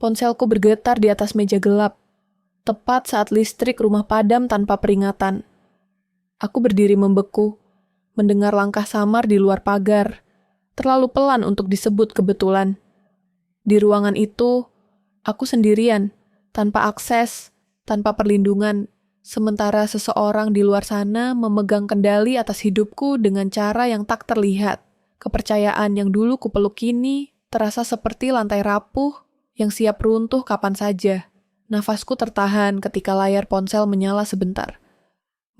Ponselku bergetar di atas meja gelap, tepat saat listrik rumah padam tanpa peringatan. Aku berdiri membeku, mendengar langkah samar di luar pagar, terlalu pelan untuk disebut kebetulan. Di ruangan itu, aku sendirian, tanpa akses, tanpa perlindungan, sementara seseorang di luar sana memegang kendali atas hidupku dengan cara yang tak terlihat. Kepercayaan yang dulu kupeluk kini terasa seperti lantai rapuh yang siap runtuh kapan saja. Nafasku tertahan ketika layar ponsel menyala sebentar,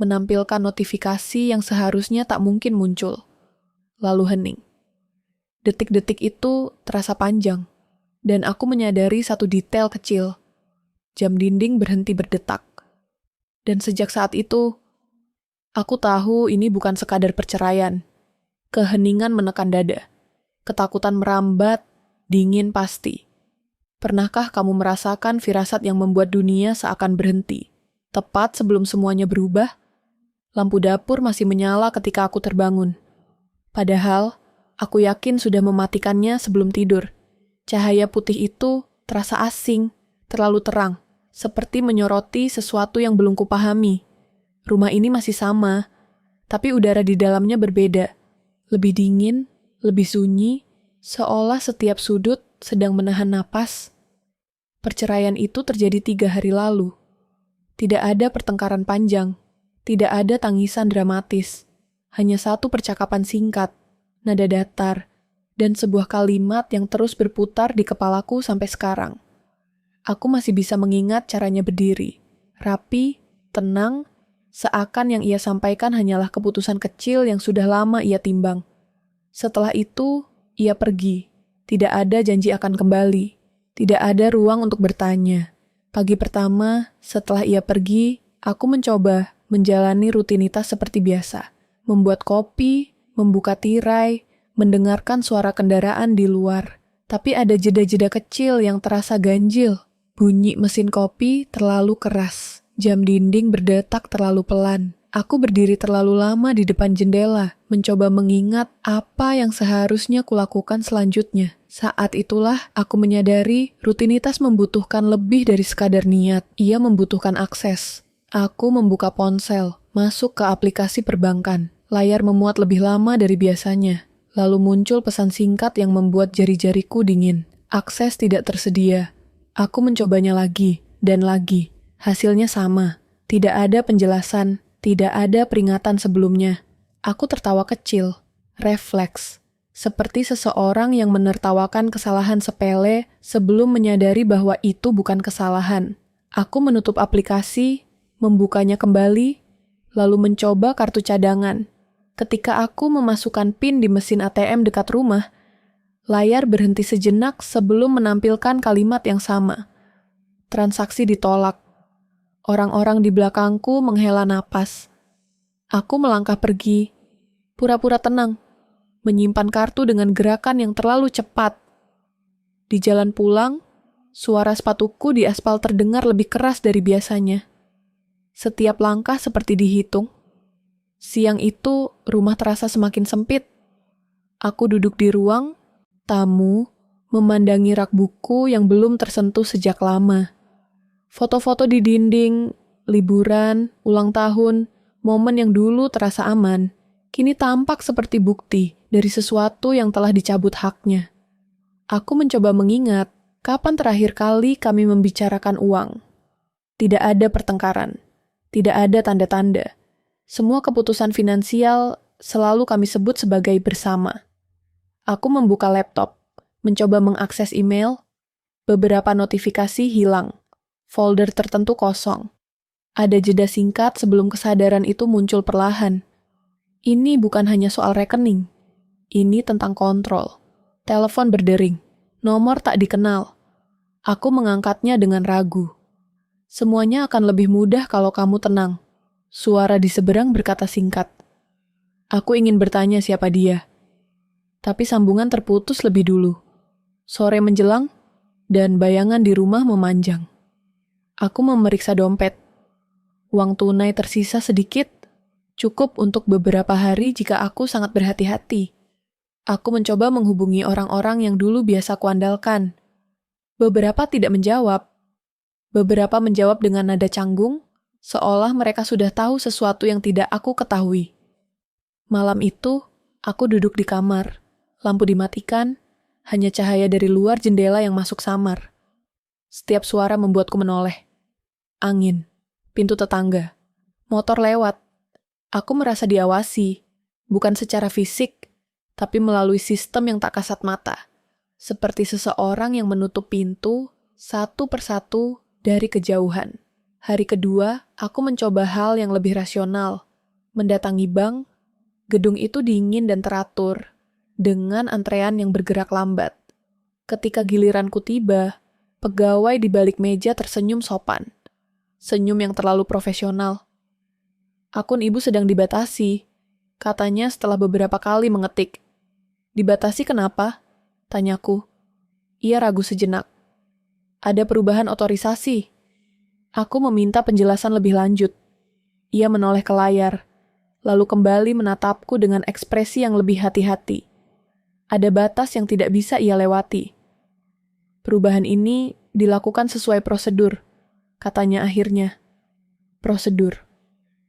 menampilkan notifikasi yang seharusnya tak mungkin muncul. Lalu hening. Detik-detik itu terasa panjang, dan aku menyadari satu detail kecil. Jam dinding berhenti berdetak. Dan sejak saat itu, aku tahu ini bukan sekadar perceraian. Keheningan menekan dada. Ketakutan merambat, dingin pasti. Pernahkah kamu merasakan firasat yang membuat dunia seakan berhenti? Tepat sebelum semuanya berubah, lampu dapur masih menyala ketika aku terbangun. Padahal, aku yakin sudah mematikannya sebelum tidur. Cahaya putih itu terasa asing, terlalu terang, seperti menyoroti sesuatu yang belum kupahami. Rumah ini masih sama, tapi udara di dalamnya berbeda. Lebih dingin, lebih sunyi, seolah setiap sudut sedang menahan napas. Perceraian itu terjadi 3 hari lalu. Tidak ada pertengkaran panjang, tidak ada tangisan dramatis. Hanya satu percakapan singkat, nada datar, dan sebuah kalimat yang terus berputar di kepalaku sampai sekarang. Aku masih bisa mengingat caranya berdiri, rapi, tenang, seakan yang ia sampaikan hanyalah keputusan kecil yang sudah lama ia timbang. Setelah itu, ia pergi. Tidak ada janji akan kembali. Tidak ada ruang untuk bertanya. Pagi pertama, setelah ia pergi, aku mencoba menjalani rutinitas seperti biasa. Membuat kopi, membuka tirai, mendengarkan suara kendaraan di luar. Tapi ada jeda-jeda kecil yang terasa ganjil. Bunyi mesin kopi terlalu keras. Jam dinding berdetak terlalu pelan. Aku berdiri terlalu lama di depan jendela, mencoba mengingat apa yang seharusnya kulakukan selanjutnya. Saat itulah aku menyadari rutinitas membutuhkan lebih dari sekadar niat. Ia membutuhkan akses. Aku membuka ponsel, masuk ke aplikasi perbankan. Layar memuat lebih lama dari biasanya. Lalu muncul pesan singkat yang membuat jari-jariku dingin. Akses tidak tersedia. Aku mencobanya lagi, dan lagi. Hasilnya sama. Tidak ada penjelasan. Tidak ada peringatan sebelumnya. Aku tertawa kecil, refleks, seperti seseorang yang menertawakan kesalahan sepele sebelum menyadari bahwa itu bukan kesalahan. Aku menutup aplikasi, membukanya kembali, lalu mencoba kartu cadangan. Ketika aku memasukkan PIN di mesin ATM dekat rumah, layar berhenti sejenak sebelum menampilkan kalimat yang sama. Transaksi ditolak. Orang-orang di belakangku menghela napas. Aku melangkah pergi, pura-pura tenang, menyimpan kartu dengan gerakan yang terlalu cepat. Di jalan pulang, suara sepatuku di aspal terdengar lebih keras dari biasanya. Setiap langkah seperti dihitung. Siang itu, rumah terasa semakin sempit. Aku duduk di ruang tamu, memandangi rak buku yang belum tersentuh sejak lama. Foto-foto di dinding, liburan, ulang tahun, momen yang dulu terasa aman, kini tampak seperti bukti dari sesuatu yang telah dicabut haknya. Aku mencoba mengingat kapan terakhir kali kami membicarakan uang. Tidak ada pertengkaran, tidak ada tanda-tanda. Semua keputusan finansial selalu kami sebut sebagai bersama. Aku membuka laptop, mencoba mengakses email, beberapa notifikasi hilang. Folder tertentu kosong. Ada jeda singkat sebelum kesadaran itu muncul perlahan. Ini bukan hanya soal rekening. Ini tentang kontrol. Telepon berdering. Nomor tak dikenal. Aku mengangkatnya dengan ragu. Semuanya akan lebih mudah kalau kamu tenang. Suara di seberang berkata singkat. Aku ingin bertanya siapa dia. Tapi sambungan terputus lebih dulu. Sore menjelang, dan bayangan di rumah memanjang. Aku memeriksa dompet. Uang tunai tersisa sedikit, cukup untuk beberapa hari jika aku sangat berhati-hati. Aku mencoba menghubungi orang-orang yang dulu biasa kuandalkan. Beberapa tidak menjawab. Beberapa menjawab dengan nada canggung, seolah mereka sudah tahu sesuatu yang tidak aku ketahui. Malam itu, aku duduk di kamar. Lampu dimatikan, hanya cahaya dari luar jendela yang masuk samar. Setiap suara membuatku menoleh. Angin, pintu tetangga, motor lewat. Aku merasa diawasi, bukan secara fisik, tapi melalui sistem yang tak kasat mata. Seperti seseorang yang menutup pintu satu persatu dari kejauhan. Hari kedua, aku mencoba hal yang lebih rasional. Mendatangi bank, gedung itu dingin dan teratur, dengan antrean yang bergerak lambat. Ketika giliranku tiba, pegawai di balik meja tersenyum sopan. Senyum yang terlalu profesional. Akun ibu sedang dibatasi, katanya setelah beberapa kali mengetik. Dibatasi kenapa? Tanyaku. Ia ragu sejenak. Ada perubahan otorisasi. Aku meminta penjelasan lebih lanjut. Ia menoleh ke layar, lalu kembali menatapku dengan ekspresi yang lebih hati-hati. Ada batas yang tidak bisa ia lewati. Perubahan ini dilakukan sesuai prosedur, katanya akhirnya. Prosedur.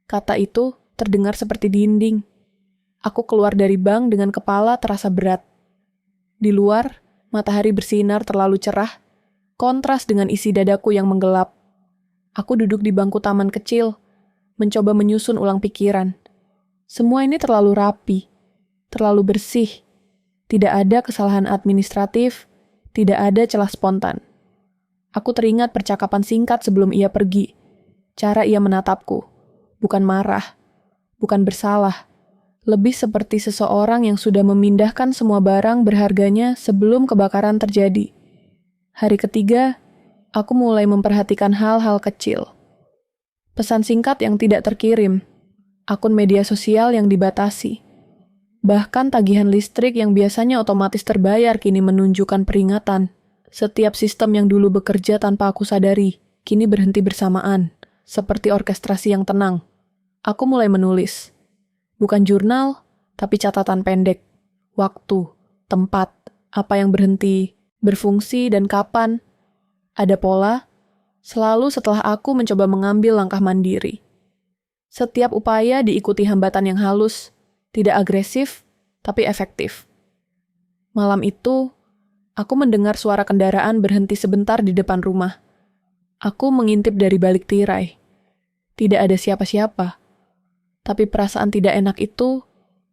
Kata itu terdengar seperti dinding. Aku keluar dari bank dengan kepala terasa berat. Di luar, matahari bersinar terlalu cerah, kontras dengan isi dadaku yang menggelap. Aku duduk di bangku taman kecil, mencoba menyusun ulang pikiran. Semua ini terlalu rapi, terlalu bersih. Tidak ada kesalahan administratif, tidak ada celah spontan. Aku teringat percakapan singkat sebelum ia pergi. Cara ia menatapku, bukan marah, bukan bersalah. Lebih seperti seseorang yang sudah memindahkan semua barang berharganya sebelum kebakaran terjadi. Hari ketiga, aku mulai memperhatikan hal-hal kecil. Pesan singkat yang tidak terkirim, akun media sosial yang dibatasi. Bahkan tagihan listrik yang biasanya otomatis terbayar kini menunjukkan peringatan. Setiap sistem yang dulu bekerja tanpa aku sadari, kini berhenti bersamaan, seperti orkestrasi yang tenang. Aku mulai menulis. Bukan jurnal, tapi catatan pendek. Waktu, tempat, apa yang berhenti, berfungsi, dan kapan. Ada pola, selalu setelah aku mencoba mengambil langkah mandiri. Setiap upaya diikuti hambatan yang halus, tidak agresif, tapi efektif. Malam itu, aku mendengar suara kendaraan berhenti sebentar di depan rumah. Aku mengintip dari balik tirai. Tidak ada siapa-siapa. Tapi perasaan tidak enak itu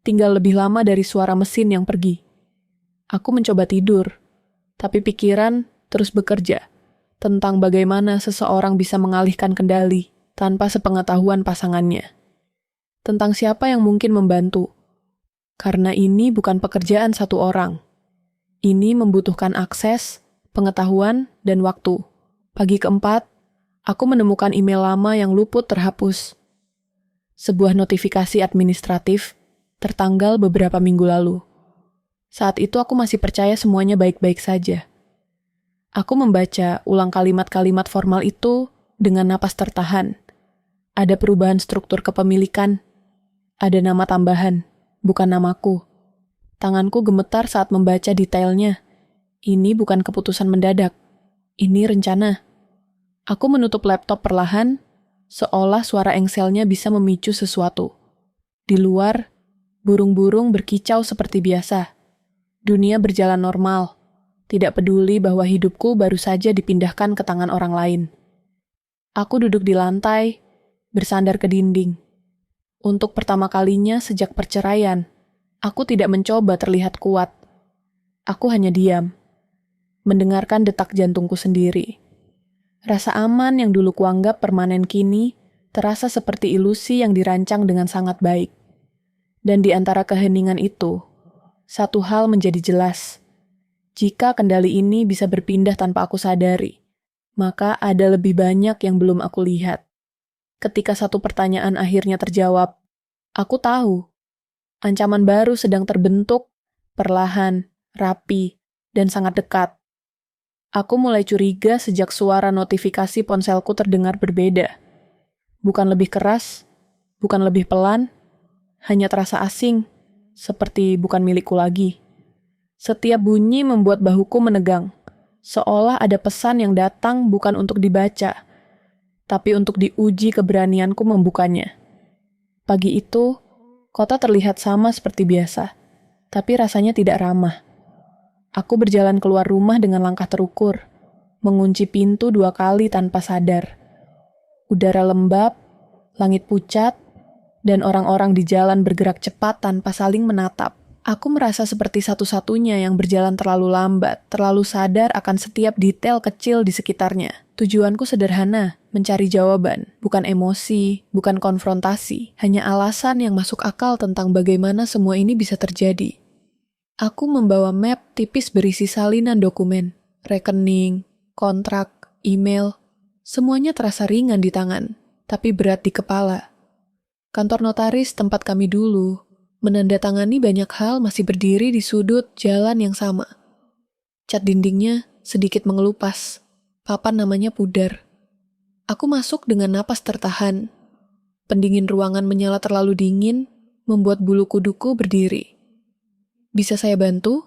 tinggal lebih lama dari suara mesin yang pergi. Aku mencoba tidur, tapi pikiran terus bekerja tentang bagaimana seseorang bisa mengalihkan kendali tanpa sepengetahuan pasangannya. Tentang siapa yang mungkin membantu. Karena ini bukan pekerjaan satu orang. Ini membutuhkan akses, pengetahuan, dan waktu. Pagi keempat, aku menemukan email lama yang luput terhapus. Sebuah notifikasi administratif tertanggal beberapa minggu lalu. Saat itu aku masih percaya semuanya baik-baik saja. Aku membaca ulang kalimat-kalimat formal itu dengan napas tertahan. Ada perubahan struktur kepemilikan. Ada nama tambahan, bukan namaku. Tanganku gemetar saat membaca detailnya. Ini bukan keputusan mendadak. Ini rencana. Aku menutup laptop perlahan, seolah suara engselnya bisa memicu sesuatu. Di luar, burung-burung berkicau seperti biasa. Dunia berjalan normal, tidak peduli bahwa hidupku baru saja dipindahkan ke tangan orang lain. Aku duduk di lantai, bersandar ke dinding. Untuk pertama kalinya sejak perceraian, aku tidak mencoba terlihat kuat. Aku hanya diam, mendengarkan detak jantungku sendiri. Rasa aman yang dulu kuanggap permanen kini terasa seperti ilusi yang dirancang dengan sangat baik. Dan di antara keheningan itu, satu hal menjadi jelas. Jika kendali ini bisa berpindah tanpa aku sadari, maka ada lebih banyak yang belum aku lihat. Ketika satu pertanyaan akhirnya terjawab, aku tahu ancaman baru sedang terbentuk, perlahan, rapi, dan sangat dekat. Aku mulai curiga sejak suara notifikasi ponselku terdengar berbeda. Bukan lebih keras, bukan lebih pelan, hanya terasa asing, seperti bukan milikku lagi. Setiap bunyi membuat bahuku menegang. seolah ada pesan yang datang bukan untuk dibaca, tapi untuk diuji keberanianku membukanya. Pagi itu, kota terlihat sama seperti biasa, tapi rasanya tidak ramah. Aku berjalan keluar rumah dengan langkah terukur, mengunci pintu 2 kali tanpa sadar. Udara lembab, langit pucat, dan orang-orang di jalan bergerak cepat tanpa saling menatap. Aku merasa seperti satu-satunya yang berjalan terlalu lambat, terlalu sadar akan setiap detail kecil di sekitarnya. Tujuanku sederhana, mencari jawaban, bukan emosi, bukan konfrontasi, hanya alasan yang masuk akal tentang bagaimana semua ini bisa terjadi. Aku membawa map tipis berisi salinan dokumen, rekening, kontrak, email, semuanya terasa ringan di tangan, tapi berat di kepala. Kantor notaris tempat kami dulu menandatangani banyak hal masih berdiri di sudut jalan yang sama. Cat dindingnya sedikit mengelupas, papan namanya pudar. Aku masuk dengan napas tertahan. Pendingin ruangan menyala terlalu dingin, membuat bulu kuduku berdiri. "Bisa saya bantu?"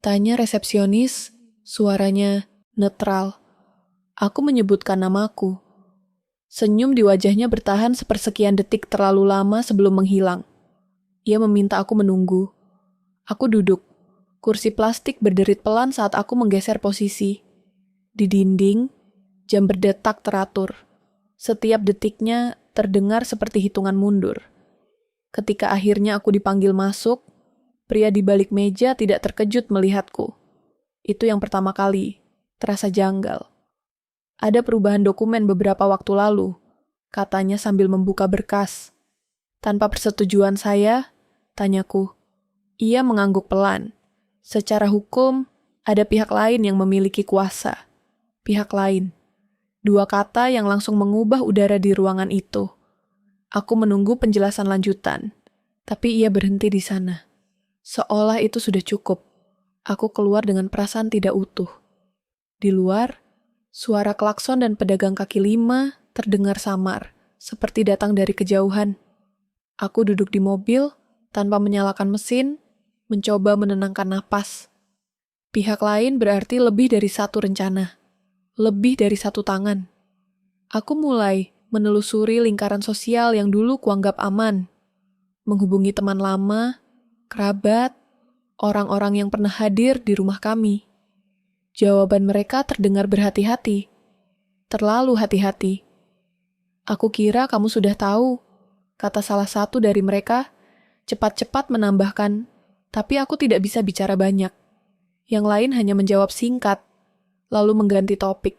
tanya resepsionis, suaranya netral. Aku menyebutkan namaku. Senyum di wajahnya bertahan sepersekian detik terlalu lama sebelum menghilang. Ia meminta aku menunggu. Aku duduk. Kursi plastik berderit pelan saat aku menggeser posisi. Di dinding, jam berdetak teratur. Setiap detiknya terdengar seperti hitungan mundur. Ketika akhirnya aku dipanggil masuk, pria di balik meja tidak terkejut melihatku. Itu yang pertama kali, terasa janggal. "Ada perubahan dokumen beberapa waktu lalu," katanya sambil membuka berkas. "Tanpa persetujuan saya?" tanyaku. Ia mengangguk pelan. "Secara hukum, ada pihak lain yang memiliki kuasa." Pihak lain. 2 kata yang langsung mengubah udara di ruangan itu. Aku menunggu penjelasan lanjutan, tapi ia berhenti di sana. Seolah itu sudah cukup. Aku keluar dengan perasaan tidak utuh. Di luar, suara klakson dan pedagang kaki lima terdengar samar, seperti datang dari kejauhan. Aku duduk di mobil, tanpa menyalakan mesin, mencoba menenangkan napas. Pihak lain berarti lebih dari satu rencana, lebih dari satu tangan. Aku mulai menelusuri lingkaran sosial yang dulu kuanggap aman, menghubungi teman lama, kerabat, orang-orang yang pernah hadir di rumah kami. Jawaban mereka terdengar berhati-hati, terlalu hati-hati. "Aku kira kamu sudah tahu," kata salah satu dari mereka, cepat-cepat menambahkan, tapi aku tidak bisa bicara banyak. Yang lain hanya menjawab singkat, lalu mengganti topik.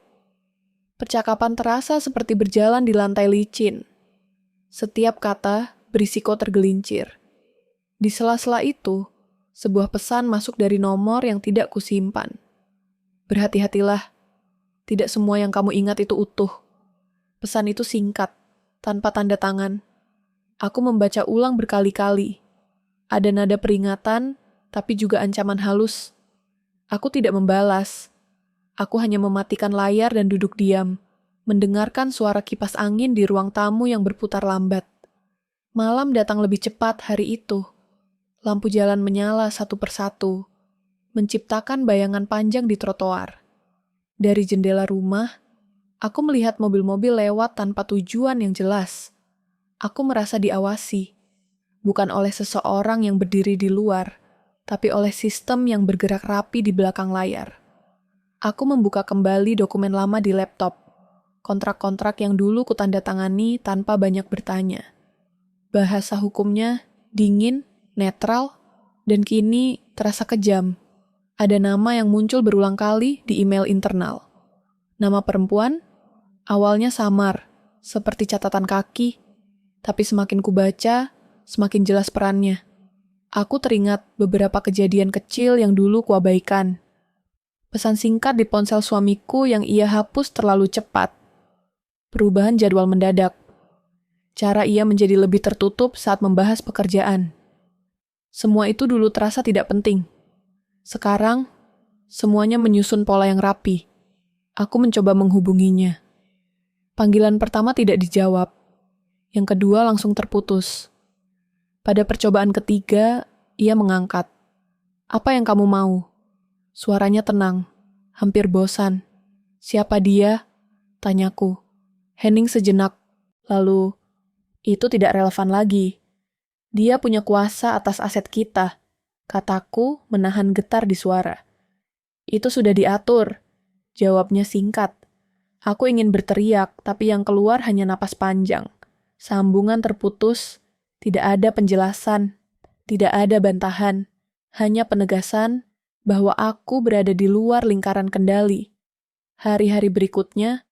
Percakapan terasa seperti berjalan di lantai licin. Setiap kata berisiko tergelincir. Di sela-sela itu, sebuah pesan masuk dari nomor yang tidak kusimpan. "Berhati-hatilah, tidak semua yang kamu ingat itu utuh." Pesan itu singkat, tanpa tanda tangan. Aku membaca ulang berkali-kali. Ada nada peringatan, tapi juga ancaman halus. Aku tidak membalas. Aku hanya mematikan layar dan duduk diam, mendengarkan suara kipas angin di ruang tamu yang berputar lambat. Malam datang lebih cepat hari itu. Lampu jalan menyala satu persatu, menciptakan bayangan panjang di trotoar. Dari jendela rumah, aku melihat mobil-mobil lewat tanpa tujuan yang jelas. Aku merasa diawasi, bukan oleh seseorang yang berdiri di luar, tapi oleh sistem yang bergerak rapi di belakang layar. Aku membuka kembali dokumen lama di laptop, kontrak-kontrak yang dulu kutandatangani tanpa banyak bertanya. Bahasa hukumnya dingin, netral, dan kini terasa kejam. Ada nama yang muncul berulang kali di email internal. Nama perempuan, awalnya samar, seperti catatan kaki, tapi semakin kubaca, semakin jelas perannya. Aku teringat beberapa kejadian kecil yang dulu kuabaikan. Pesan singkat di ponsel suamiku yang ia hapus terlalu cepat. Perubahan jadwal mendadak. Cara ia menjadi lebih tertutup saat membahas pekerjaan. Semua itu dulu terasa tidak penting. Sekarang, semuanya menyusun pola yang rapi. Aku mencoba menghubunginya. Panggilan pertama tidak dijawab. Yang kedua langsung terputus. Pada percobaan ketiga, ia mengangkat. "Apa yang kamu mau?" Suaranya tenang, hampir bosan. Siapa dia? Tanyaku. Hening sejenak, lalu, itu tidak relevan lagi. Dia punya kuasa atas aset kita, kataku menahan getar di suara. Itu sudah diatur, jawabnya singkat. Aku ingin berteriak, tapi yang keluar hanya napas panjang. Sambungan terputus, tidak ada penjelasan, tidak ada bantahan, hanya penegasan bahwa aku berada di luar lingkaran kendali. Hari-hari berikutnya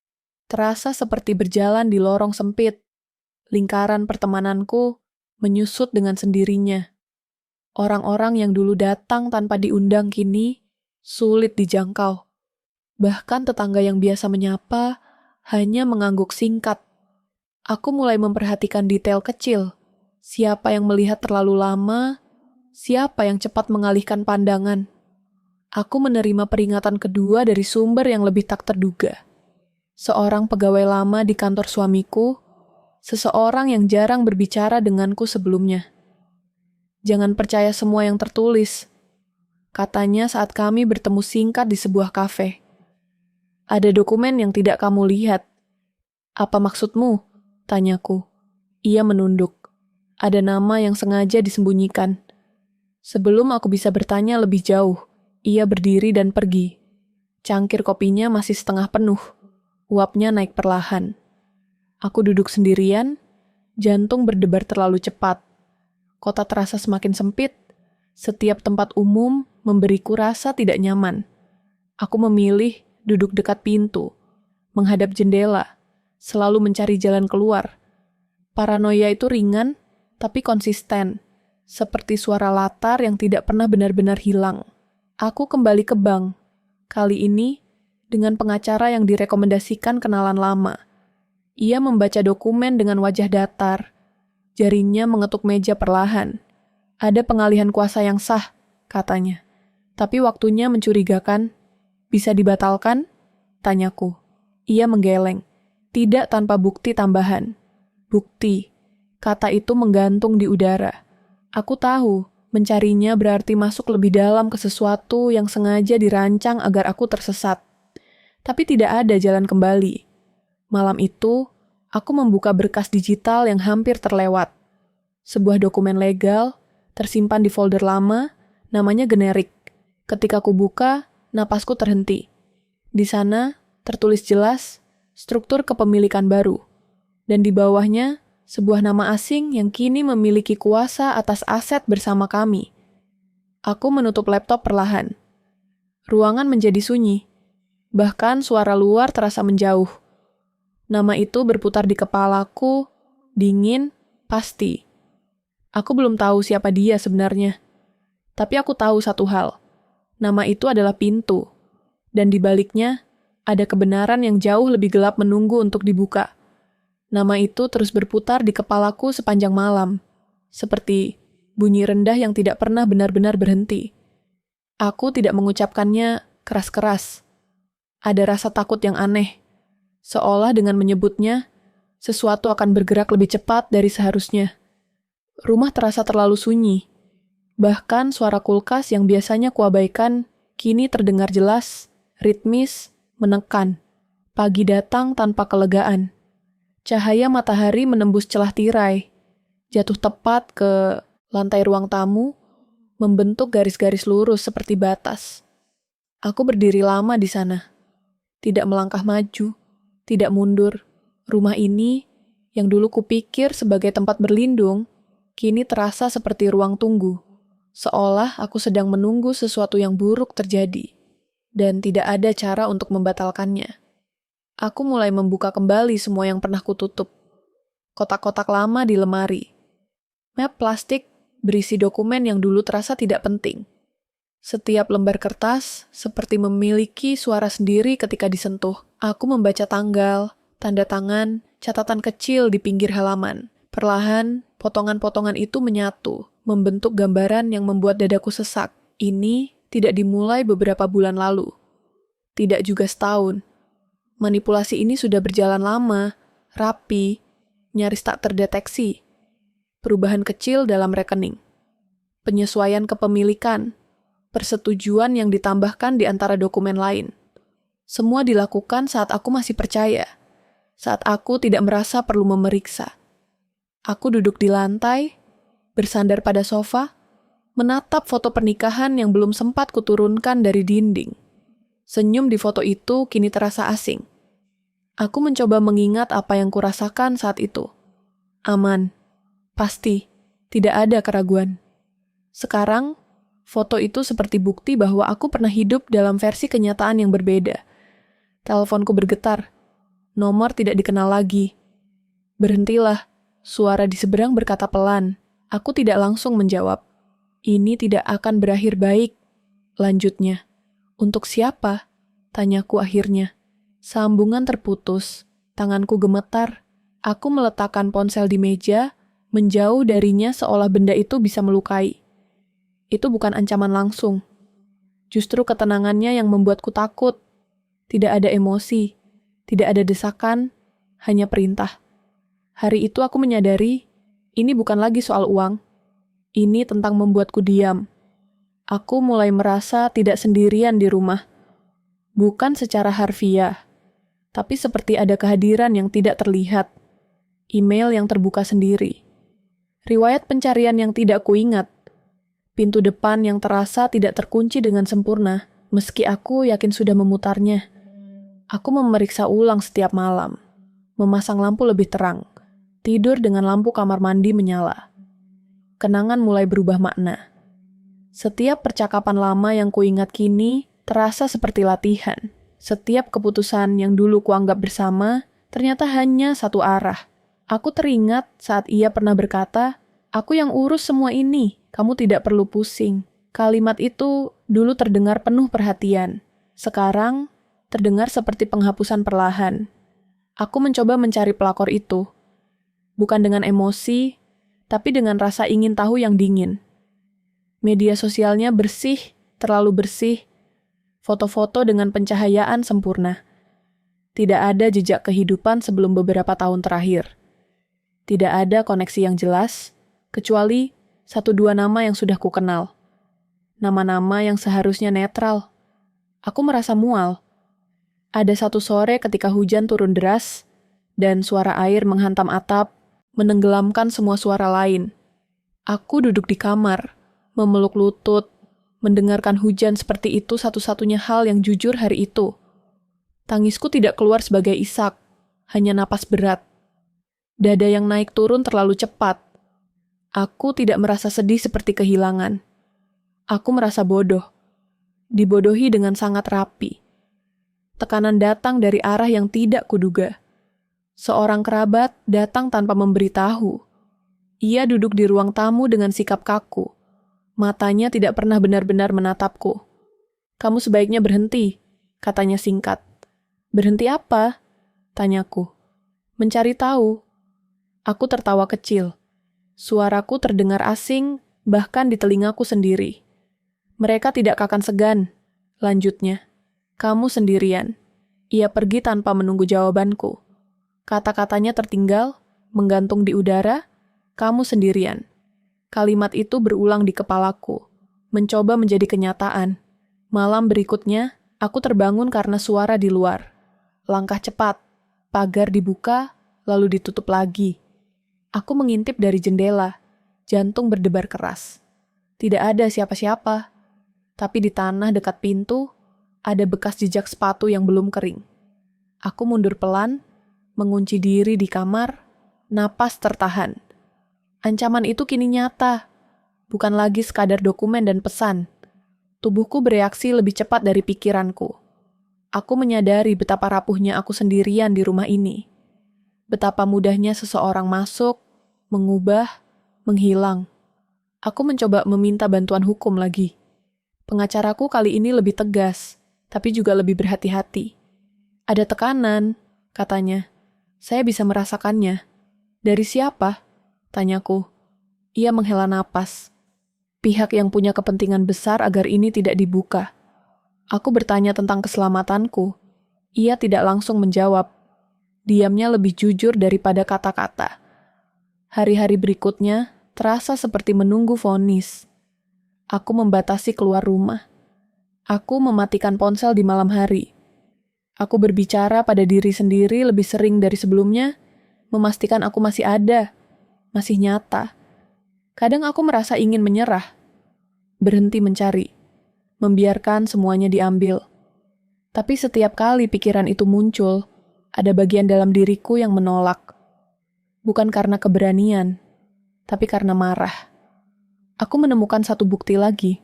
terasa seperti berjalan di lorong sempit. Lingkaran pertemananku menyusut dengan sendirinya. Orang-orang yang dulu datang tanpa diundang kini sulit dijangkau. Bahkan tetangga yang biasa menyapa hanya mengangguk singkat. Aku mulai memperhatikan detail kecil. Siapa yang melihat terlalu lama, siapa yang cepat mengalihkan pandangan. Aku menerima peringatan kedua dari sumber yang lebih tak terduga. Seorang pegawai lama di kantor suamiku, seseorang yang jarang berbicara denganku sebelumnya. Jangan percaya semua yang tertulis, katanya saat kami bertemu singkat di sebuah kafe. Ada dokumen yang tidak kamu lihat. Apa maksudmu? Tanyaku. Ia menunduk. Ada nama yang sengaja disembunyikan. Sebelum aku bisa bertanya lebih jauh, ia berdiri dan pergi. Cangkir kopinya masih setengah penuh. Uapnya naik perlahan. Aku duduk sendirian, jantung berdebar terlalu cepat. Kota terasa semakin sempit. Setiap tempat umum memberiku rasa tidak nyaman. Aku memilih duduk dekat pintu, menghadap jendela, selalu mencari jalan keluar. Paranoia itu ringan, tapi konsisten, seperti suara latar yang tidak pernah benar-benar hilang. Aku kembali ke bank, kali ini dengan pengacara yang direkomendasikan kenalan lama. Ia membaca dokumen dengan wajah datar. Jarinya mengetuk meja perlahan. Ada pengalihan kuasa yang sah, katanya. Tapi waktunya mencurigakan. Bisa dibatalkan? Tanyaku. Ia menggeleng. Tidak tanpa bukti tambahan. Bukti. Kata itu menggantung di udara. Aku tahu, mencarinya berarti masuk lebih dalam ke sesuatu yang sengaja dirancang agar aku tersesat. Tapi tidak ada jalan kembali. Malam itu, aku membuka berkas digital yang hampir terlewat. Sebuah dokumen legal, tersimpan di folder lama, namanya generik. Ketika ku buka, napasku terhenti. Di sana, tertulis jelas, struktur kepemilikan baru. Dan di bawahnya, sebuah nama asing yang kini memiliki kuasa atas aset bersama kami. Aku menutup laptop perlahan. Ruangan menjadi sunyi. Bahkan suara luar terasa menjauh. Nama itu berputar di kepalaku, dingin, pasti. Aku belum tahu siapa dia sebenarnya. Tapi aku tahu satu hal. Nama itu adalah pintu. Dan di baliknya, ada kebenaran yang jauh lebih gelap menunggu untuk dibuka. Nama itu terus berputar di kepalaku sepanjang malam. Seperti bunyi rendah yang tidak pernah benar-benar berhenti. Aku tidak mengucapkannya keras-keras. Ada rasa takut yang aneh. Seolah dengan menyebutnya, sesuatu akan bergerak lebih cepat dari seharusnya. Rumah terasa terlalu sunyi. Bahkan suara kulkas yang biasanya kuabaikan, kini terdengar jelas, ritmis, menekan. Pagi datang tanpa kelegaan. Cahaya matahari menembus celah tirai, jatuh tepat ke lantai ruang tamu, membentuk garis-garis lurus seperti batas. Aku berdiri lama di sana. Tidak melangkah maju, tidak mundur. Rumah ini, yang dulu kupikir sebagai tempat berlindung, kini terasa seperti ruang tunggu. Seolah aku sedang menunggu sesuatu yang buruk terjadi, dan tidak ada cara untuk membatalkannya. Aku mulai membuka kembali semua yang pernah kututup. Kotak-kotak lama di lemari. Map plastik berisi dokumen yang dulu terasa tidak penting. Setiap lembar kertas seperti memiliki suara sendiri ketika disentuh. Aku membaca tanggal, tanda tangan, catatan kecil di pinggir halaman. Perlahan, potongan-potongan itu menyatu, membentuk gambaran yang membuat dadaku sesak. Ini tidak dimulai beberapa bulan lalu. Tidak juga setahun. Manipulasi ini sudah berjalan lama, rapi, nyaris tak terdeteksi. Perubahan kecil dalam rekening. Penyesuaian kepemilikan. Persetujuan yang ditambahkan di antara dokumen lain. Semua dilakukan saat aku masih percaya, saat aku tidak merasa perlu memeriksa. Aku duduk di lantai, bersandar pada sofa, menatap foto pernikahan yang belum sempat kuturunkan dari dinding. Senyum di foto itu kini terasa asing. Aku mencoba mengingat apa yang kurasakan saat itu. Aman, pasti, tidak ada keraguan. Sekarang, foto itu seperti bukti bahwa aku pernah hidup dalam versi kenyataan yang berbeda. Teleponku bergetar. Nomor tidak dikenal lagi. Berhentilah, suara di seberang berkata pelan. Aku tidak langsung menjawab. Ini tidak akan berakhir baik. Lanjutnya. Untuk siapa? Tanyaku akhirnya. Sambungan terputus. Tanganku gemetar. Aku meletakkan ponsel di meja, menjauh darinya seolah benda itu bisa melukai. Itu bukan ancaman langsung. Justru ketenangannya yang membuatku takut. Tidak ada emosi, tidak ada desakan, hanya perintah. Hari itu aku menyadari, ini bukan lagi soal uang. Ini tentang membuatku diam. Aku mulai merasa tidak sendirian di rumah. Bukan secara harfiah, tapi seperti ada kehadiran yang tidak terlihat. Email yang terbuka sendiri. Riwayat pencarian yang tidak kuingat. Pintu depan yang terasa tidak terkunci dengan sempurna, meski aku yakin sudah memutarnya. Aku memeriksa ulang setiap malam, memasang lampu lebih terang, tidur dengan lampu kamar mandi menyala. Kenangan mulai berubah makna. Setiap percakapan lama yang kuingat kini terasa seperti latihan. Setiap keputusan yang dulu kuanggap bersama ternyata hanya satu arah. Aku teringat saat ia pernah berkata, "Aku yang urus semua ini, kamu tidak perlu pusing." Kalimat itu dulu terdengar penuh perhatian. Sekarang terdengar seperti penghapusan perlahan. Aku mencoba mencari pelakor itu. Bukan dengan emosi, tapi dengan rasa ingin tahu yang dingin. Media sosialnya bersih, terlalu bersih. Foto-foto dengan pencahayaan sempurna. Tidak ada jejak kehidupan sebelum beberapa tahun terakhir. Tidak ada koneksi yang jelas, kecuali 1-2 nama yang sudah kukenal. Nama-nama yang seharusnya netral. Aku merasa mual. Ada satu sore ketika hujan turun deras, dan suara air menghantam atap, menenggelamkan semua suara lain. Aku duduk di kamar, memeluk lutut, mendengarkan hujan seperti itu satu-satunya hal yang jujur hari itu. Tangisku tidak keluar sebagai isak, hanya napas berat. Dada yang naik turun terlalu cepat. Aku tidak merasa sedih seperti kehilangan. Aku merasa bodoh. Dibodohi dengan sangat rapi. Tekanan datang dari arah yang tidak kuduga. Seorang kerabat datang tanpa memberitahu. Ia duduk di ruang tamu dengan sikap kaku. Matanya tidak pernah benar-benar menatapku. "Kamu sebaiknya berhenti," katanya singkat. "Berhenti apa?" tanyaku. "Mencari tahu." Aku tertawa kecil. Suaraku terdengar asing, bahkan di telingaku sendiri. "Mereka tidak akan segan," lanjutnya. "Kamu sendirian." Ia pergi tanpa menunggu jawabanku. Kata-katanya tertinggal, menggantung di udara, "Kamu sendirian." Kalimat itu berulang di kepalaku, mencoba menjadi kenyataan. Malam berikutnya, aku terbangun karena suara di luar. Langkah cepat, pagar dibuka, lalu ditutup lagi. Aku mengintip dari jendela, jantung berdebar keras. Tidak ada siapa-siapa, tapi di tanah dekat pintu, ada bekas jejak sepatu yang belum kering. Aku mundur pelan, mengunci diri di kamar, napas tertahan. Ancaman itu kini nyata, bukan lagi sekadar dokumen dan pesan. Tubuhku bereaksi lebih cepat dari pikiranku. Aku menyadari betapa rapuhnya aku sendirian di rumah ini. Betapa mudahnya seseorang masuk, mengubah, menghilang. Aku mencoba meminta bantuan hukum lagi. Pengacaraku kali ini lebih tegas, tapi juga lebih berhati-hati. "Ada tekanan," katanya. "Saya bisa merasakannya." "Dari siapa?" tanyaku. Ia menghela napas. Pihak yang punya kepentingan besar agar ini tidak dibuka. Aku bertanya tentang keselamatanku. Ia tidak langsung menjawab. Diamnya lebih jujur daripada kata-kata. Hari-hari berikutnya terasa seperti menunggu vonis. Aku membatasi keluar rumah. Aku mematikan ponsel di malam hari. Aku berbicara pada diri sendiri lebih sering dari sebelumnya, memastikan aku masih ada, masih nyata. Kadang aku merasa ingin menyerah, berhenti mencari, membiarkan semuanya diambil. Tapi setiap kali pikiran itu muncul, ada bagian dalam diriku yang menolak. Bukan karena keberanian, tapi karena marah. Aku menemukan satu bukti lagi,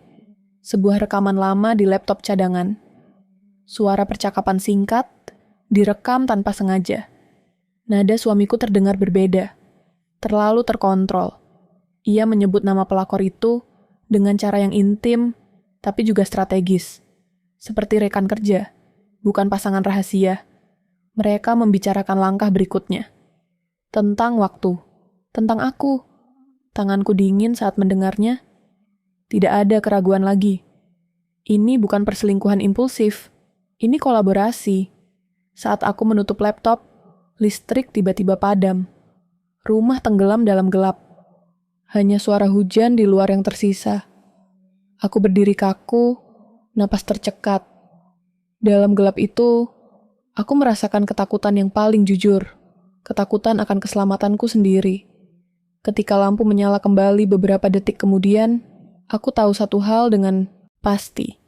sebuah rekaman lama di laptop cadangan. Suara percakapan singkat, direkam tanpa sengaja. Nada suamiku terdengar berbeda, terlalu terkontrol. Ia menyebut nama pelakor itu dengan cara yang intim, tapi juga strategis. Seperti rekan kerja, bukan pasangan rahasia. Mereka membicarakan langkah berikutnya. Tentang waktu, tentang aku. Tanganku dingin saat mendengarnya. Tidak ada keraguan lagi. Ini bukan perselingkuhan impulsif. Ini kolaborasi. Saat aku menutup laptop, listrik tiba-tiba padam. Rumah tenggelam dalam gelap. Hanya suara hujan di luar yang tersisa. Aku berdiri kaku, napas tercekat. Dalam gelap itu, aku merasakan ketakutan yang paling jujur. Ketakutan akan keselamatanku sendiri. Ketika lampu menyala kembali beberapa detik kemudian, aku tahu satu hal dengan pasti.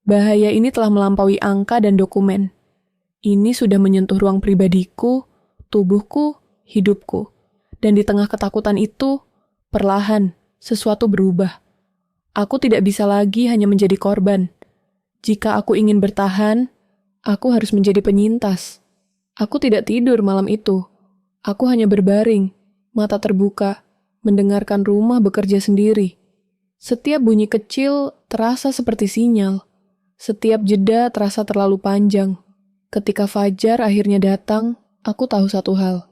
Bahaya ini telah melampaui angka dan dokumen. Ini sudah menyentuh ruang pribadiku, tubuhku, hidupku. Dan di tengah ketakutan itu, perlahan, sesuatu berubah. Aku tidak bisa lagi hanya menjadi korban. Jika aku ingin bertahan, aku harus menjadi penyintas. Aku tidak tidur malam itu. Aku hanya berbaring, mata terbuka, mendengarkan rumah bekerja sendiri. Setiap bunyi kecil terasa seperti sinyal. Setiap jeda terasa terlalu panjang. Ketika fajar akhirnya datang, aku tahu satu hal.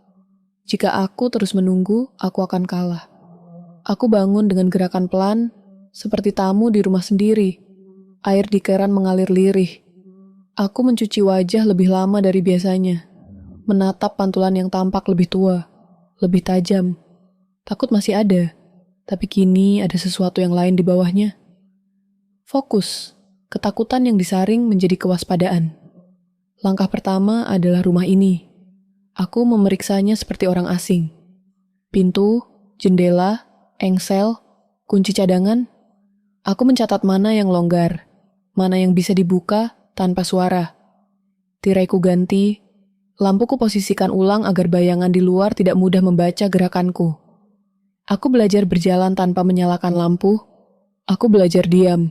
Jika aku terus menunggu, aku akan kalah. Aku bangun dengan gerakan pelan, seperti tamu di rumah sendiri. Air di keran mengalir lirih. Aku mencuci wajah lebih lama dari biasanya. Menatap pantulan yang tampak lebih tua, lebih tajam. Takut masih ada, tapi kini ada sesuatu yang lain di bawahnya. Fokus. Ketakutan yang disaring menjadi kewaspadaan. Langkah pertama adalah rumah ini. Aku memeriksanya seperti orang asing. Pintu, jendela, engsel, kunci cadangan. Aku mencatat mana yang longgar, mana yang bisa dibuka tanpa suara. Tiraiku ganti, lampuku posisikan ulang agar bayangan di luar tidak mudah membaca gerakanku. Aku belajar berjalan tanpa menyalakan lampu. Aku belajar diam.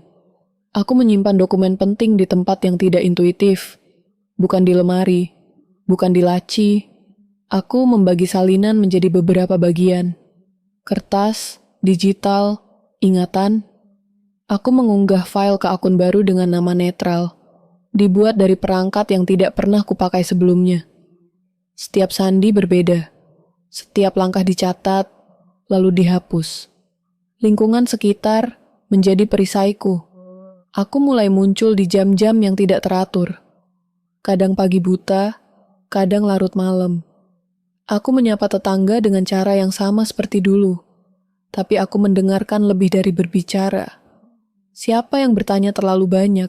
Aku menyimpan dokumen penting di tempat yang tidak intuitif. Bukan di lemari, bukan di laci. Aku membagi salinan menjadi beberapa bagian. Kertas, digital, ingatan. Aku mengunggah file ke akun baru dengan nama netral. Dibuat dari perangkat yang tidak pernah kupakai sebelumnya. Setiap sandi berbeda. Setiap langkah dicatat, lalu dihapus. Lingkungan sekitar menjadi perisaiku. Aku mulai muncul di jam-jam yang tidak teratur. Kadang pagi buta, kadang larut malam. Aku menyapa tetangga dengan cara yang sama seperti dulu. Tapi aku mendengarkan lebih dari berbicara. Siapa yang bertanya terlalu banyak?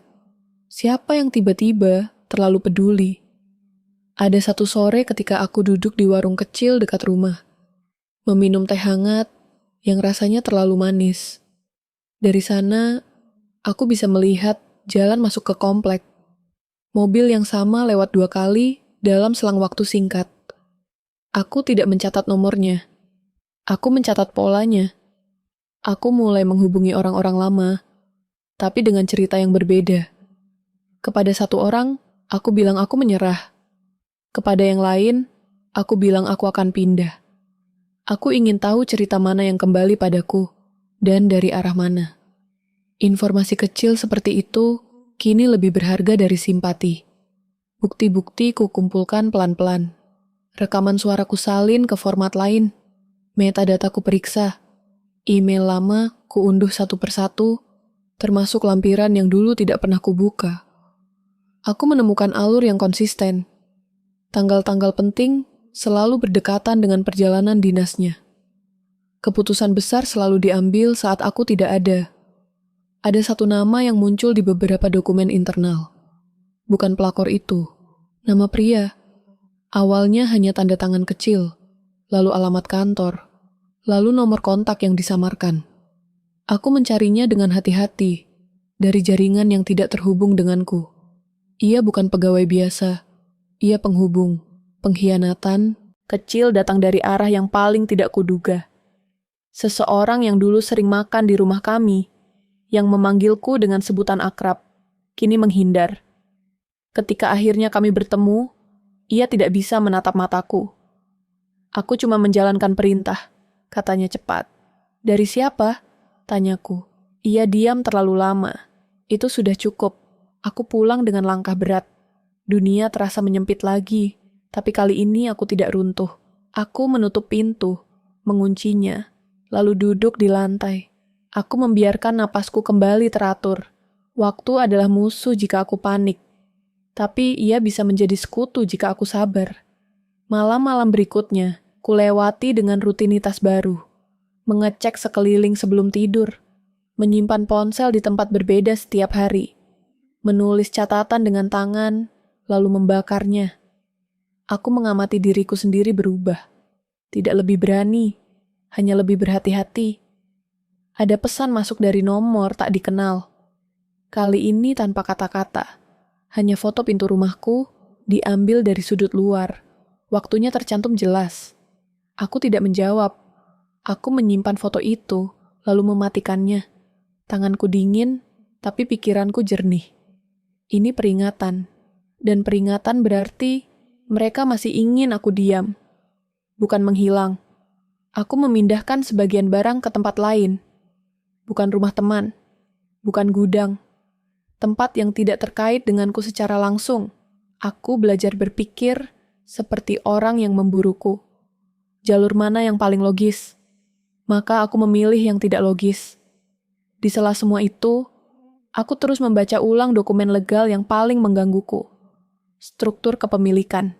Siapa yang tiba-tiba terlalu peduli? Ada satu sore ketika aku duduk di warung kecil dekat rumah. Meminum teh hangat yang rasanya terlalu manis. Dari sana, aku bisa melihat jalan masuk ke komplek. Mobil yang sama lewat 2 kali dalam selang waktu singkat. Aku tidak mencatat nomornya. Aku mencatat polanya. Aku mulai menghubungi orang-orang lama, tapi dengan cerita yang berbeda. Kepada satu orang, aku bilang aku menyerah. Kepada yang lain, aku bilang aku akan pindah. Aku ingin tahu cerita mana yang kembali padaku, dan dari arah mana. Informasi kecil seperti itu kini lebih berharga dari simpati. Bukti-bukti ku kumpulkan pelan-pelan. Rekaman suaraku salin ke format lain. Metadata ku periksa. Email lama ku unduh satu persatu, termasuk lampiran yang dulu tidak pernah kubuka. Aku menemukan alur yang konsisten. Tanggal-tanggal penting selalu berdekatan dengan perjalanan dinasnya. Keputusan besar selalu diambil saat aku tidak ada. Ada satu nama yang muncul di beberapa dokumen internal. Bukan pelakor itu, Nama pria. Awalnya hanya tanda tangan kecil, lalu alamat kantor, lalu nomor kontak yang disamarkan. Aku mencarinya dengan hati-hati, dari jaringan yang tidak terhubung denganku. Ia bukan pegawai biasa, ia penghubung, pengkhianatan, kecil datang dari arah yang paling tidak kuduga. Seseorang yang dulu sering makan di rumah kami, yang memanggilku dengan sebutan akrab, kini menghindar. Ketika akhirnya kami bertemu, ia tidak bisa menatap mataku. Aku cuma menjalankan perintah, katanya cepat. Dari siapa? Tanyaku. Ia diam terlalu lama. Itu sudah cukup. Aku pulang dengan langkah berat. Dunia terasa menyempit lagi, tapi kali ini aku tidak runtuh. Aku menutup pintu, menguncinya, lalu duduk di lantai. Aku membiarkan napasku kembali teratur. Waktu adalah musuh jika aku panik. Tapi ia bisa menjadi sekutu jika aku sabar. Malam-malam berikutnya, kulewati dengan rutinitas baru. Mengecek sekeliling sebelum tidur. Menyimpan ponsel di tempat berbeda setiap hari. Menulis catatan dengan tangan, lalu membakarnya. Aku mengamati diriku sendiri berubah. Tidak lebih berani, hanya lebih berhati-hati. Ada pesan masuk dari nomor tak dikenal. Kali ini tanpa kata-kata. Hanya foto pintu rumahku, diambil dari sudut luar. Waktunya tercantum jelas. Aku tidak menjawab. Aku menyimpan foto itu, lalu mematikannya. Tanganku dingin, tapi pikiranku jernih. Ini peringatan. Dan peringatan berarti mereka masih ingin aku diam. Bukan menghilang. Aku memindahkan sebagian barang ke tempat lain. Bukan rumah teman. Bukan gudang. Tempat yang tidak terkait denganku secara langsung. Aku belajar berpikir seperti orang yang memburuku. Jalur mana yang paling logis? Maka aku memilih yang tidak logis. Di sela semua itu, aku terus membaca ulang dokumen legal yang paling menggangguku. Struktur kepemilikan,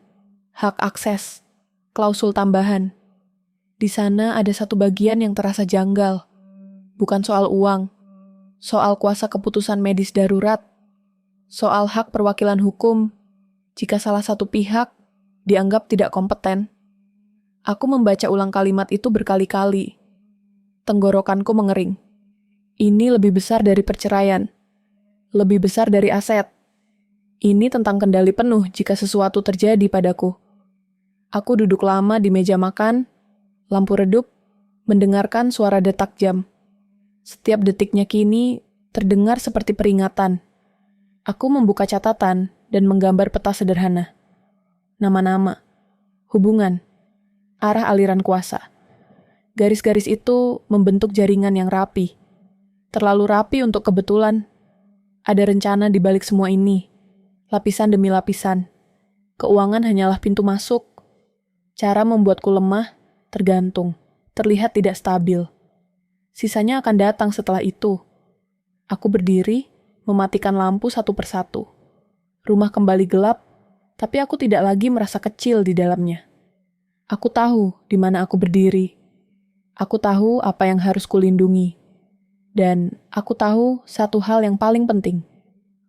hak akses, klausul tambahan. Di sana ada satu bagian yang terasa janggal. Bukan soal uang. Soal kuasa keputusan medis darurat, soal hak perwakilan hukum, jika salah satu pihak dianggap tidak kompeten. Aku membaca ulang kalimat itu berkali-kali. Tenggorokanku mengering. Ini lebih besar dari perceraian, lebih besar dari aset. Ini tentang kendali penuh jika sesuatu terjadi padaku. Aku duduk lama di meja makan, lampu redup, mendengarkan suara detak jam. Setiap detiknya kini terdengar seperti peringatan. Aku membuka catatan dan menggambar peta sederhana. Nama-nama, hubungan, arah aliran kuasa. Garis-garis itu membentuk jaringan yang rapi. Terlalu rapi untuk kebetulan. Ada rencana di balik semua ini. Lapisan demi lapisan. Keuangan hanyalah pintu masuk. Cara membuatku lemah, tergantung. Terlihat tidak stabil. Sisanya akan datang setelah itu. Aku berdiri, mematikan lampu satu persatu. Rumah kembali gelap, tapi aku tidak lagi merasa kecil di dalamnya. Aku tahu di mana aku berdiri. Aku tahu apa yang harus kulindungi. Dan aku tahu satu hal yang paling penting.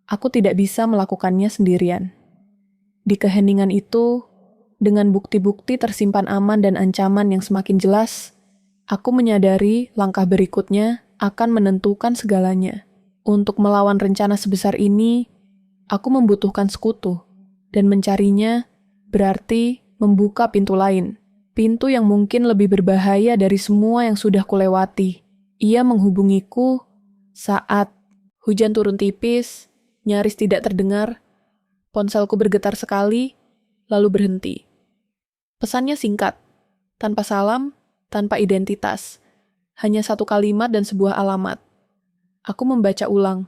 Aku tidak bisa melakukannya sendirian. Di keheningan itu, dengan bukti-bukti tersimpan aman dan ancaman yang semakin jelas, aku menyadari langkah berikutnya akan menentukan segalanya. Untuk melawan rencana sebesar ini, aku membutuhkan sekutu, dan mencarinya berarti membuka pintu lain. Pintu yang mungkin lebih berbahaya dari semua yang sudah kulewati. Ia menghubungiku saat hujan turun tipis, nyaris tidak terdengar. Ponselku bergetar sekali, lalu berhenti. Pesannya singkat, tanpa salam, tanpa identitas. Hanya satu kalimat dan sebuah alamat. Aku membaca ulang.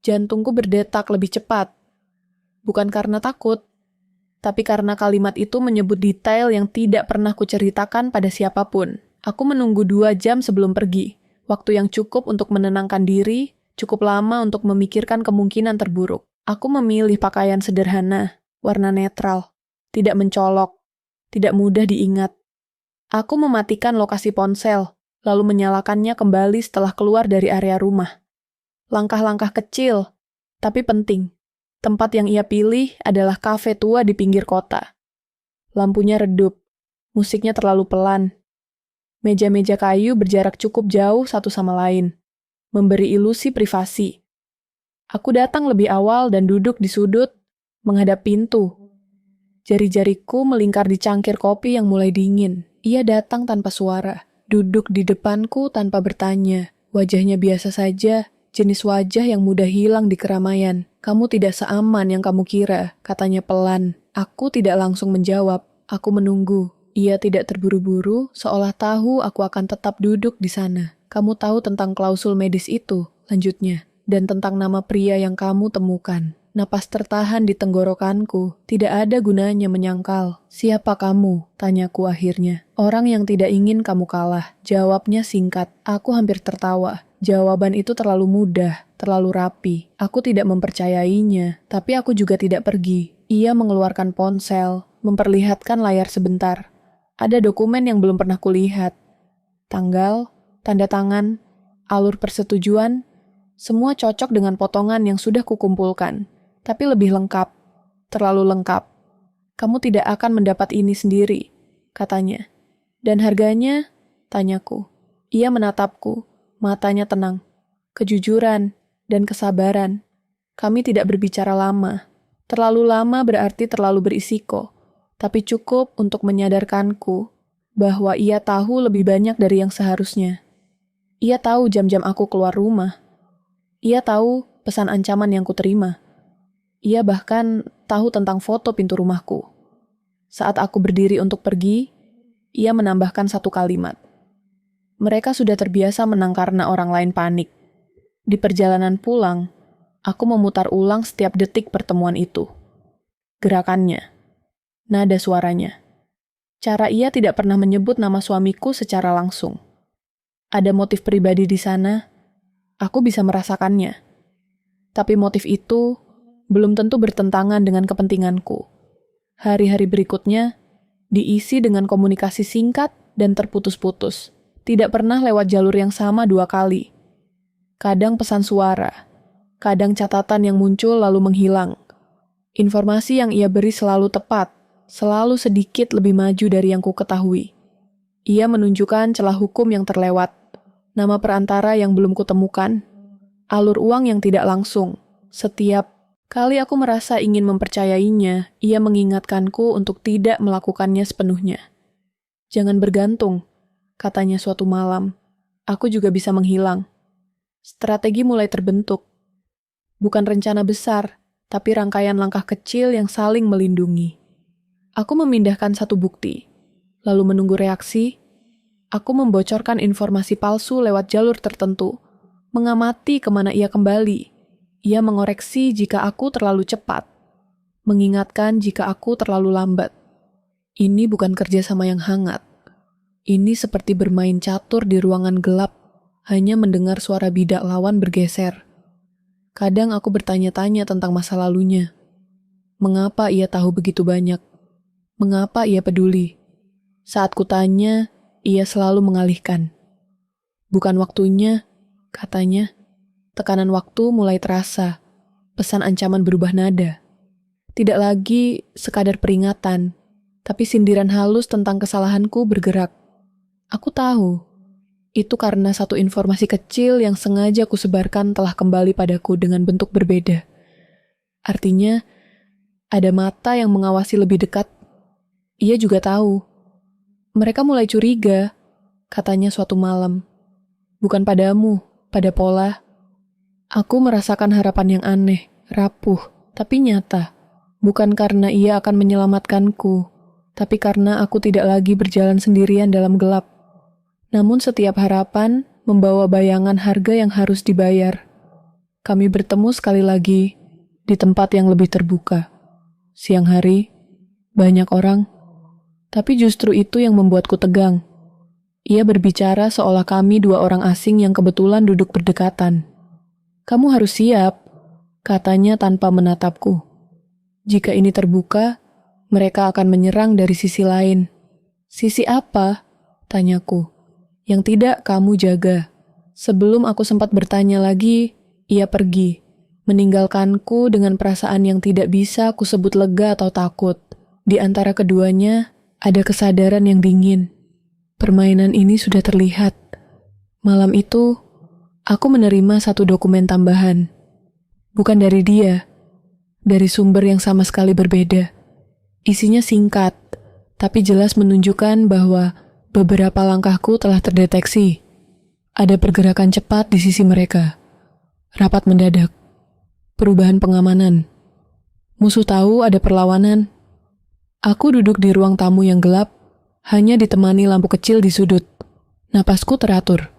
Jantungku berdetak lebih cepat. Bukan karena takut, tapi karena kalimat itu menyebut detail yang tidak pernah kuceritakan pada siapapun. Aku menunggu 2 jam sebelum pergi. Waktu yang cukup untuk menenangkan diri, cukup lama untuk memikirkan kemungkinan terburuk. Aku memilih pakaian sederhana, warna netral, tidak mencolok, tidak mudah diingat. Aku mematikan lokasi ponsel, lalu menyalakannya kembali setelah keluar dari area rumah. Langkah-langkah kecil, tapi penting. Tempat yang ia pilih adalah kafe tua di pinggir kota. Lampunya redup, musiknya terlalu pelan. Meja-meja kayu berjarak cukup jauh satu sama lain, memberi ilusi privasi. Aku datang lebih awal dan duduk di sudut, menghadap pintu. Jari-jariku melingkar di cangkir kopi yang mulai dingin. Ia datang tanpa suara, duduk di depanku tanpa bertanya. Wajahnya biasa saja, jenis wajah yang mudah hilang di keramaian. Kamu tidak seaman yang kamu kira, katanya pelan. Aku tidak langsung menjawab, aku menunggu. Ia tidak terburu-buru, seolah tahu aku akan tetap duduk di sana. Kamu tahu tentang klausul medis itu, lanjutnya, dan tentang nama pria yang kamu temukan. Napas tertahan di tenggorokanku, tidak ada gunanya menyangkal. Siapa kamu? Tanyaku akhirnya. Orang yang tidak ingin kamu kalah. Jawabnya singkat, aku hampir tertawa. Jawaban itu terlalu mudah, terlalu rapi. Aku tidak mempercayainya, tapi aku juga tidak pergi. Ia mengeluarkan ponsel, memperlihatkan layar sebentar. Ada dokumen yang belum pernah kulihat. Tanggal, tanda tangan, alur persetujuan, semua cocok dengan potongan yang sudah kukumpulkan. Tapi lebih lengkap, terlalu lengkap. Kamu tidak akan mendapat ini sendiri, katanya. Dan harganya? Tanyaku. Ia menatapku, matanya tenang. Kejujuran dan kesabaran. Kami tidak berbicara lama. Terlalu lama berarti terlalu berisiko, tapi cukup untuk menyadarkanku bahwa ia tahu lebih banyak dari yang seharusnya. Ia tahu jam-jam aku keluar rumah. Ia tahu pesan ancaman yang kuterima. Ia bahkan tahu tentang foto pintu rumahku. Saat aku berdiri untuk pergi, ia menambahkan satu kalimat. Mereka sudah terbiasa menang karena orang lain panik. Di perjalanan pulang, aku memutar ulang setiap detik pertemuan itu. Gerakannya, nada suaranya. Cara ia tidak pernah menyebut nama suamiku secara langsung. Ada motif pribadi di sana, aku bisa merasakannya. Tapi motif itu belum tentu bertentangan dengan kepentinganku. Hari-hari berikutnya diisi dengan komunikasi singkat dan terputus-putus. Tidak pernah lewat jalur yang sama 2 kali. Kadang pesan suara, kadang catatan yang muncul lalu menghilang. Informasi yang ia beri selalu tepat, selalu sedikit lebih maju dari yang ku ketahui. Ia menunjukkan celah hukum yang terlewat, nama perantara yang belum kutemukan, alur uang yang tidak langsung. Setiap kali aku merasa ingin mempercayainya, ia mengingatkanku untuk tidak melakukannya sepenuhnya. Jangan bergantung, katanya suatu malam. Aku juga bisa menghilang. Strategi mulai terbentuk. Bukan rencana besar, tapi rangkaian langkah kecil yang saling melindungi. Aku memindahkan satu bukti, lalu menunggu reaksi. Aku membocorkan informasi palsu lewat jalur tertentu, mengamati kemana ia kembali. Ia mengoreksi jika aku terlalu cepat, mengingatkan jika aku terlalu lambat. Ini bukan kerjasama yang hangat. Ini seperti bermain catur di ruangan gelap, hanya mendengar suara bidak lawan bergeser. Kadang aku bertanya-tanya tentang masa lalunya. Mengapa ia tahu begitu banyak? Mengapa ia peduli? Saat kutanya, ia selalu mengalihkan. Bukan waktunya, katanya. Tekanan waktu mulai terasa. Pesan ancaman berubah nada. Tidak lagi sekadar peringatan, tapi sindiran halus tentang kesalahanku bergerak. Aku tahu, itu karena satu informasi kecil yang sengaja kusebarkan telah kembali padaku dengan bentuk berbeda. Artinya, ada mata yang mengawasi lebih dekat. Ia juga tahu. Mereka mulai curiga, katanya suatu malam. Bukan padamu, pada Pola. Aku merasakan harapan yang aneh, rapuh, tapi nyata. Bukan karena ia akan menyelamatkanku, tapi karena aku tidak lagi berjalan sendirian dalam gelap. Namun setiap harapan membawa bayangan harga yang harus dibayar. Kami bertemu sekali lagi di tempat yang lebih terbuka. Siang hari, banyak orang, tapi justru itu yang membuatku tegang. Ia berbicara seolah kami 2 orang asing yang kebetulan duduk berdekatan. Kamu harus siap, katanya tanpa menatapku. Jika ini terbuka, mereka akan menyerang dari sisi lain. Sisi apa? Tanyaku. Yang tidak kamu jaga. Sebelum aku sempat bertanya lagi, ia pergi. meninggalkanku dengan perasaan yang tidak bisa kusebut lega atau takut. Di antara keduanya, ada kesadaran yang dingin. Permainan ini sudah terlihat. Malam itu, aku menerima satu dokumen tambahan. Bukan dari dia, dari sumber yang sama sekali berbeda. Isinya singkat, tapi jelas menunjukkan bahwa beberapa langkahku telah terdeteksi. Ada pergerakan cepat di sisi mereka. Rapat mendadak. Perubahan pengamanan. Musuh tahu ada perlawanan. Aku duduk di ruang tamu yang gelap, hanya ditemani lampu kecil di sudut. Napasku teratur.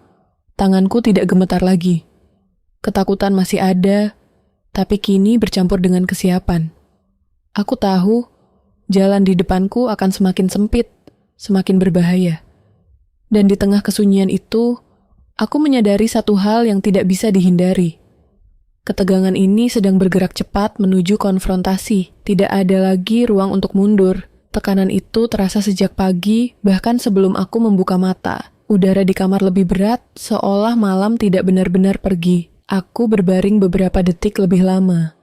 Tanganku tidak gemetar lagi. Ketakutan masih ada, tapi kini bercampur dengan kesiapan. Aku tahu jalan di depanku akan semakin sempit, semakin berbahaya. Dan di tengah kesunyian itu, aku menyadari satu hal yang tidak bisa dihindari. Ketegangan ini sedang bergerak cepat menuju konfrontasi. Tidak ada lagi ruang untuk mundur. Tekanan itu terasa sejak pagi, bahkan sebelum aku membuka mata. Udara di kamar lebih berat, seolah malam tidak benar-benar pergi. Aku berbaring beberapa detik lebih lama.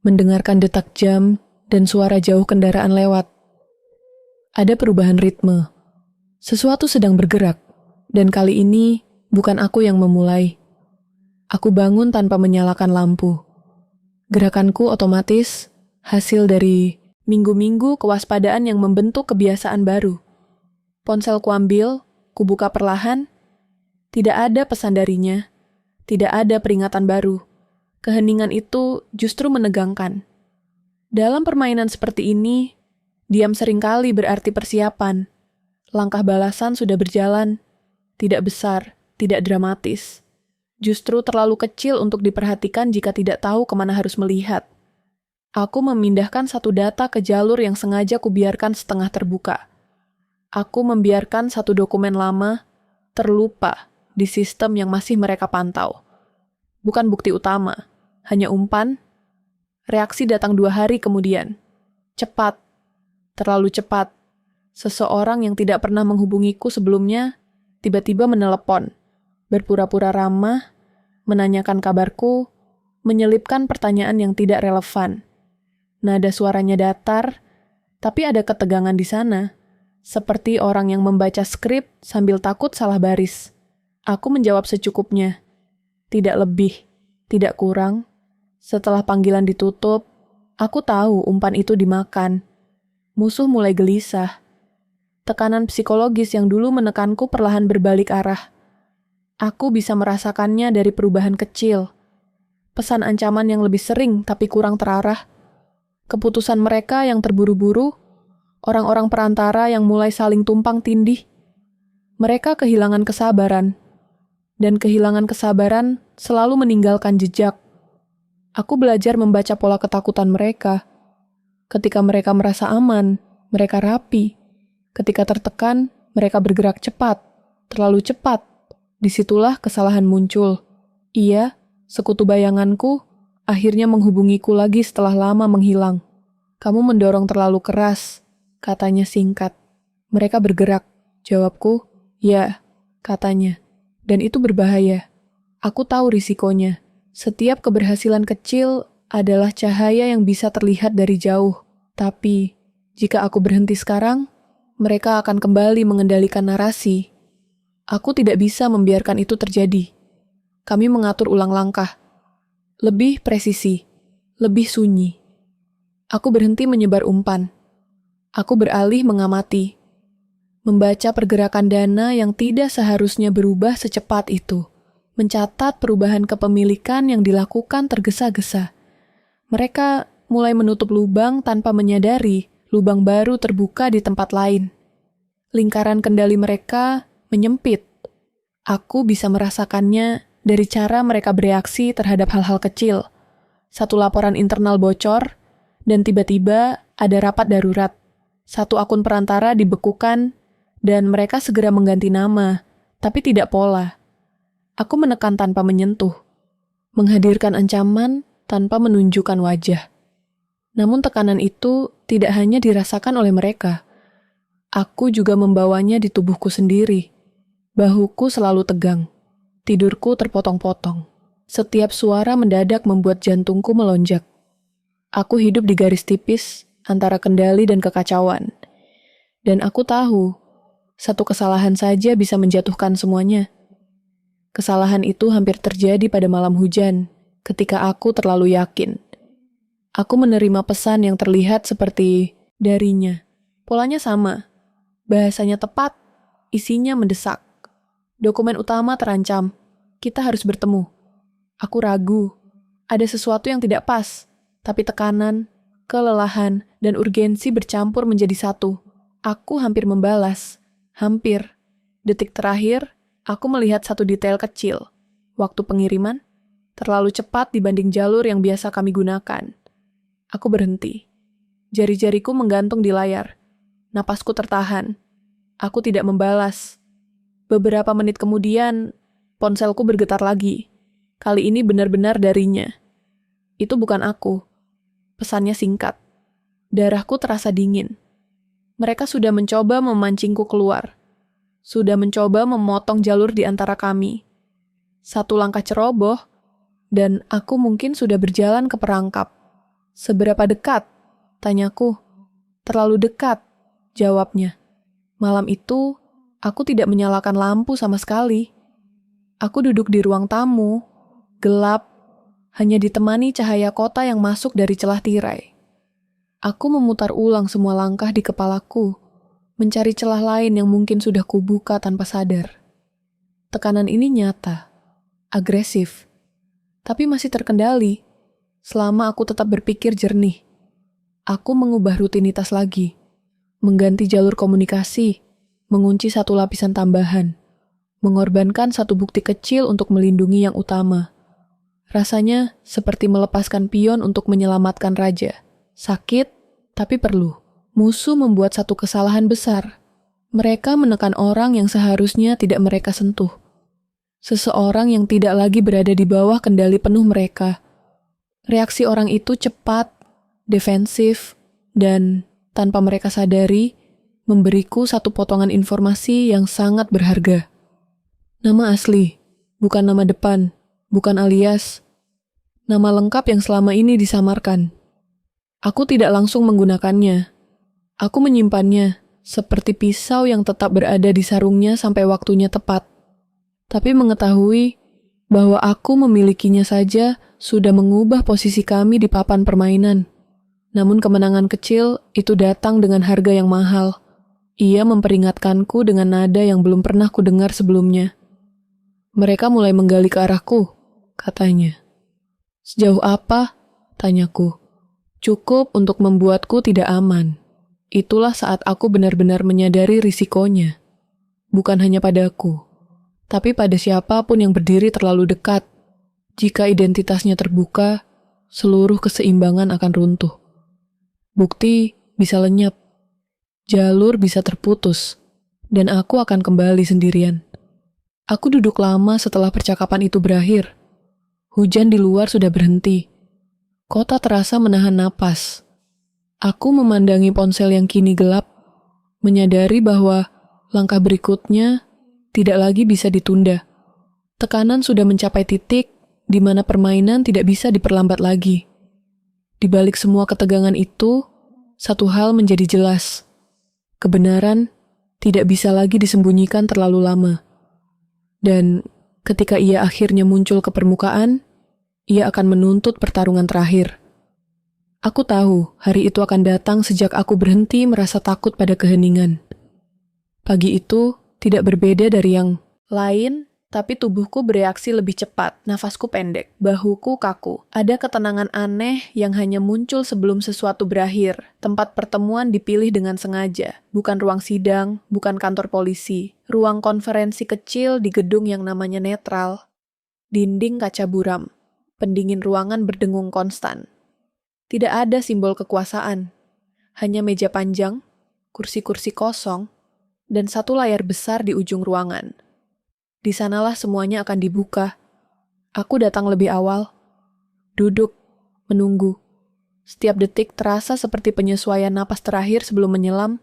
Mendengarkan detak jam dan suara jauh kendaraan lewat. Ada perubahan ritme. Sesuatu sedang bergerak, dan kali ini bukan aku yang memulai. Aku bangun tanpa menyalakan lampu. Gerakanku otomatis, hasil dari minggu-minggu kewaspadaan yang membentuk kebiasaan baru. Ponselku ambil, kubuka perlahan. Tidak ada pesan darinya. Tidak ada peringatan baru. Keheningan itu justru menegangkan. Dalam permainan seperti ini, diam seringkali berarti persiapan. Langkah balasan sudah berjalan. Tidak besar, tidak dramatis. Justru terlalu kecil untuk diperhatikan jika tidak tahu kemana harus melihat. Aku memindahkan satu data ke jalur yang sengaja kubiarkan setengah terbuka. Aku membiarkan satu dokumen lama terlupa di sistem yang masih mereka pantau. Bukan bukti utama, hanya umpan. Reaksi datang 2 hari kemudian. Cepat, terlalu cepat. Seseorang yang tidak pernah menghubungiku sebelumnya tiba-tiba menelepon, berpura-pura ramah, menanyakan kabarku, menyelipkan pertanyaan yang tidak relevan. Nada suaranya datar, tapi ada ketegangan di sana, seperti orang yang membaca skrip sambil takut salah baris. Aku menjawab secukupnya, tidak lebih, tidak kurang. Setelah panggilan ditutup, aku tahu umpan itu dimakan. Musuh mulai gelisah. Tekanan psikologis yang dulu menekanku perlahan berbalik arah. Aku bisa merasakannya dari perubahan kecil. Pesan ancaman yang lebih sering tapi kurang terarah. Keputusan mereka yang terburu-buru. Orang-orang perantara yang mulai saling tumpang tindih. Mereka kehilangan kesabaran. Dan kehilangan kesabaran selalu meninggalkan jejak. Aku belajar membaca pola ketakutan mereka. Ketika mereka merasa aman, mereka rapi. Ketika tertekan, mereka bergerak cepat, terlalu cepat. Disitulah kesalahan muncul. Ia, sekutu bayanganku, akhirnya menghubungiku lagi setelah lama menghilang. Kamu mendorong terlalu keras, katanya singkat. Mereka bergerak, jawabku, ya, katanya. Dan itu berbahaya. Aku tahu risikonya. Setiap keberhasilan kecil adalah cahaya yang bisa terlihat dari jauh. Tapi, jika aku berhenti sekarang, mereka akan kembali mengendalikan narasi. Aku tidak bisa membiarkan itu terjadi. Kami mengatur ulang langkah. Lebih presisi, lebih sunyi. Aku berhenti menyebar umpan. Aku beralih mengamati. Membaca pergerakan dana yang tidak seharusnya berubah secepat itu. Mencatat perubahan kepemilikan yang dilakukan tergesa-gesa. Mereka mulai menutup lubang tanpa menyadari lubang baru terbuka di tempat lain. Lingkaran kendali mereka menyempit. Aku bisa merasakannya dari cara mereka bereaksi terhadap hal-hal kecil. Satu laporan internal bocor, dan tiba-tiba ada rapat darurat. Satu akun perantara dibekukan, dan mereka segera mengganti nama, tapi tidak pola. Aku menekan tanpa menyentuh, menghadirkan ancaman tanpa menunjukkan wajah. Namun tekanan itu tidak hanya dirasakan oleh mereka. Aku juga membawanya di tubuhku sendiri. Bahuku selalu tegang. Tidurku terpotong-potong. Setiap suara mendadak membuat jantungku melonjak. Aku hidup di garis tipis antara kendali dan kekacauan. Dan aku tahu, satu kesalahan saja bisa menjatuhkan semuanya. Kesalahan itu hampir terjadi pada malam hujan, ketika aku terlalu yakin. Aku menerima pesan yang terlihat seperti darinya. Polanya sama, bahasanya tepat, isinya mendesak. Dokumen utama terancam, kita harus bertemu. Aku ragu, ada sesuatu yang tidak pas, tapi tekanan, kelelahan, dan urgensi bercampur menjadi satu. Aku hampir membalas, hampir. Detik terakhir, aku melihat satu detail kecil. Waktu pengiriman, terlalu cepat dibanding jalur yang biasa kami gunakan. Aku berhenti. Jari-jariku menggantung di layar. Napasku tertahan. Aku tidak membalas. Beberapa menit kemudian, ponselku bergetar lagi. Kali ini benar-benar darinya. Itu bukan aku. Pesannya singkat. Darahku terasa dingin. Mereka sudah mencoba memancingku keluar. Sudah mencoba memotong jalur di antara kami. Satu langkah ceroboh, dan aku mungkin sudah berjalan ke perangkap. Seberapa dekat? Tanyaku. Terlalu dekat, jawabnya. Malam itu, aku tidak menyalakan lampu sama sekali. Aku duduk di ruang tamu, gelap, hanya ditemani cahaya kota yang masuk dari celah tirai. Aku memutar ulang semua langkah di kepalaku, mencari celah lain yang mungkin sudah kubuka tanpa sadar. Tekanan ini nyata, agresif, tapi masih terkendali selama aku tetap berpikir jernih. Aku mengubah rutinitas lagi, mengganti jalur komunikasi, mengunci satu lapisan tambahan, mengorbankan satu bukti kecil untuk melindungi yang utama. Rasanya seperti melepaskan pion untuk menyelamatkan raja. Sakit, tapi perlu. Musuh membuat satu kesalahan besar. Mereka menekan orang yang seharusnya tidak mereka sentuh. Seseorang yang tidak lagi berada di bawah kendali penuh mereka. Reaksi orang itu cepat, defensif, dan tanpa mereka sadari, memberiku satu potongan informasi yang sangat berharga. Nama asli, bukan nama depan, bukan alias. Nama lengkap yang selama ini disamarkan. Aku tidak langsung menggunakannya. Aku menyimpannya, seperti pisau yang tetap berada di sarungnya sampai waktunya tepat. Tapi mengetahui bahwa aku memilikinya saja sudah mengubah posisi kami di papan permainan. Namun kemenangan kecil itu datang dengan harga yang mahal. Ia memperingatkanku dengan nada yang belum pernah kudengar sebelumnya. Mereka mulai menggali ke arahku, katanya. Sejauh apa? Tanyaku. Cukup untuk membuatku tidak aman. Itulah saat aku benar-benar menyadari risikonya. Bukan hanya padaku, tapi pada siapapun yang berdiri terlalu dekat. Jika identitasnya terbuka, seluruh keseimbangan akan runtuh. Bukti bisa lenyap, jalur bisa terputus, dan aku akan kembali sendirian. Aku duduk lama setelah percakapan itu berakhir. Hujan di luar sudah berhenti. Kota terasa menahan napas. Aku memandangi ponsel yang kini gelap, menyadari bahwa langkah berikutnya tidak lagi bisa ditunda. Tekanan sudah mencapai titik di mana permainan tidak bisa diperlambat lagi. Di balik semua ketegangan itu, satu hal menjadi jelas. Kebenaran tidak bisa lagi disembunyikan terlalu lama. Dan ketika ia akhirnya muncul ke permukaan, ia akan menuntut pertarungan terakhir. Aku tahu hari itu akan datang sejak aku berhenti merasa takut pada keheningan. Pagi itu tidak berbeda dari yang lain, tapi tubuhku bereaksi lebih cepat, nafasku pendek, bahuku kaku. Ada ketenangan aneh yang hanya muncul sebelum sesuatu berakhir. Tempat pertemuan dipilih dengan sengaja, bukan ruang sidang, bukan kantor polisi. Ruang konferensi kecil di gedung yang namanya netral. Dinding kaca buram. Pendingin ruangan berdengung konstan. Tidak ada simbol kekuasaan. Hanya meja panjang, kursi-kursi kosong, dan satu layar besar di ujung ruangan. Di sanalah semuanya akan dibuka. Aku datang lebih awal. Duduk, menunggu. Setiap detik terasa seperti penyesuaian napas terakhir sebelum menyelam.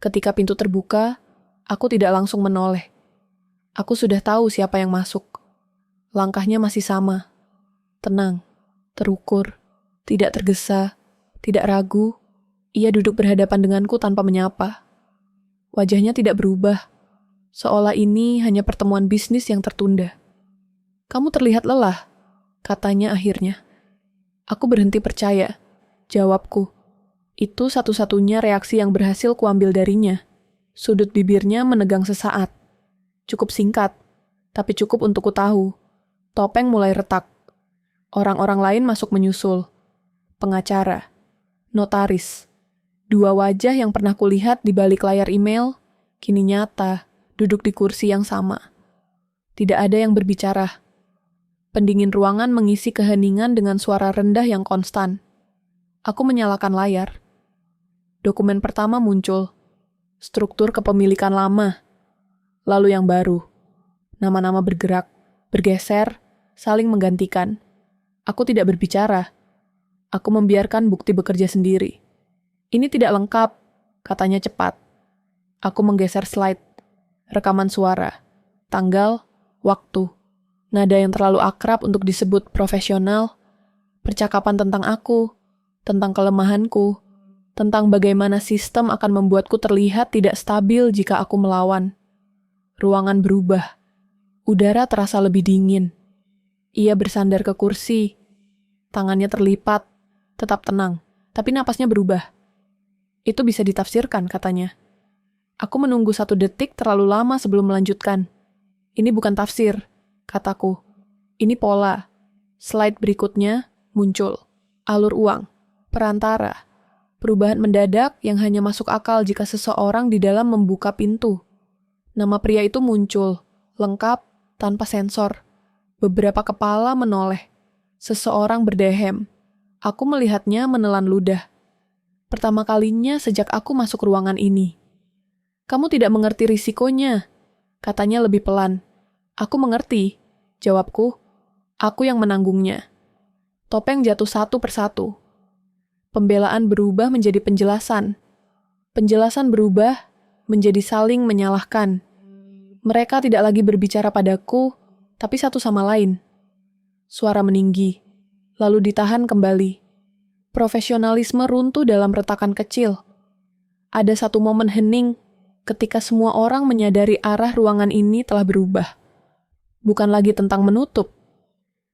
Ketika pintu terbuka, aku tidak langsung menoleh. Aku sudah tahu siapa yang masuk. Langkahnya masih sama. Tenang, terukur, tidak tergesa, tidak ragu. Ia duduk berhadapan denganku tanpa menyapa. Wajahnya tidak berubah, seolah ini hanya pertemuan bisnis yang tertunda. "Kamu terlihat lelah," katanya akhirnya. Aku berhenti percaya. Jawabku. Itu satu-satunya reaksi yang berhasil kuambil darinya. Sudut bibirnya menegang sesaat. Cukup singkat, tapi cukup untuk ku tahu. Topeng mulai retak. Orang-orang lain masuk menyusul. Pengacara, notaris. Dua wajah yang pernah kulihat di balik layar email, kini nyata, duduk di kursi yang sama. Tidak ada yang berbicara. Pendingin ruangan mengisi keheningan dengan suara rendah yang konstan. Aku menyalakan layar. Dokumen pertama muncul. Struktur kepemilikan lama. Lalu yang baru. Nama-nama bergerak, bergeser, saling menggantikan. Aku tidak berbicara. Aku membiarkan bukti bekerja sendiri. "Ini tidak lengkap," katanya cepat. Aku menggeser slide. Rekaman suara. Tanggal, waktu. Nada yang terlalu akrab untuk disebut profesional. Percakapan tentang aku, tentang kelemahanku, tentang bagaimana sistem akan membuatku terlihat tidak stabil jika aku melawan. Ruangan berubah. Udara terasa lebih dingin. Ia bersandar ke kursi. Tangannya terlipat, tetap tenang, tapi napasnya berubah. "Itu bisa ditafsirkan," katanya. Aku menunggu 1 detik terlalu lama sebelum melanjutkan. "Ini bukan tafsir," kataku. "Ini pola." Slide berikutnya muncul. Alur uang, perantara, perubahan mendadak yang hanya masuk akal jika seseorang di dalam membuka pintu. Nama pria itu muncul, lengkap, tanpa sensor. Beberapa kepala menoleh. Seseorang berdehem. Aku melihatnya menelan ludah. Pertama kalinya sejak aku masuk ruangan ini. "Kamu tidak mengerti risikonya," katanya lebih pelan. "Aku mengerti," jawabku. "Aku yang menanggungnya." Topeng jatuh satu persatu. Pembelaan berubah menjadi penjelasan. Penjelasan berubah menjadi saling menyalahkan. Mereka tidak lagi berbicara padaku, tapi satu sama lain. Suara meninggi, lalu ditahan kembali. Profesionalisme runtuh dalam retakan kecil. Ada satu momen hening ketika semua orang menyadari arah ruangan ini telah berubah. Bukan lagi tentang menutup,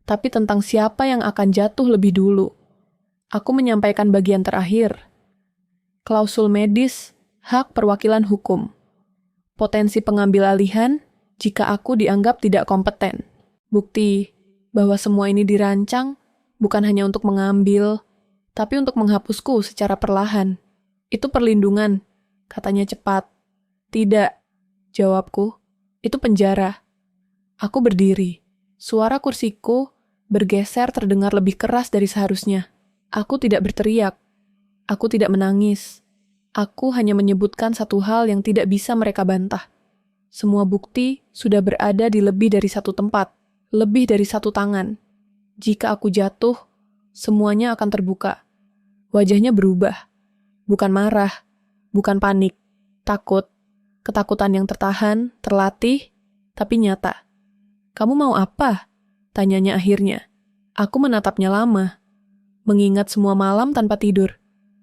tapi tentang siapa yang akan jatuh lebih dulu. Aku menyampaikan bagian terakhir. Klausul medis, hak perwakilan hukum. Potensi pengambil alihan jika aku dianggap tidak kompeten. Bukti bahwa semua ini dirancang bukan hanya untuk mengambil, tapi untuk menghapusku secara perlahan. "Itu perlindungan," katanya cepat. "Tidak," jawabku. "Itu penjara." Aku berdiri. Suara kursiku bergeser terdengar lebih keras dari seharusnya. Aku tidak berteriak. Aku tidak menangis. Aku hanya menyebutkan satu hal yang tidak bisa mereka bantah. Semua bukti sudah berada di lebih dari satu tempat, lebih dari satu tangan. Jika aku jatuh, semuanya akan terbuka. Wajahnya berubah. Bukan marah, bukan panik, takut, ketakutan yang tertahan, terlatih, tapi nyata. "Kamu mau apa?" tanyanya akhirnya. Aku menatapnya lama, mengingat semua malam tanpa tidur,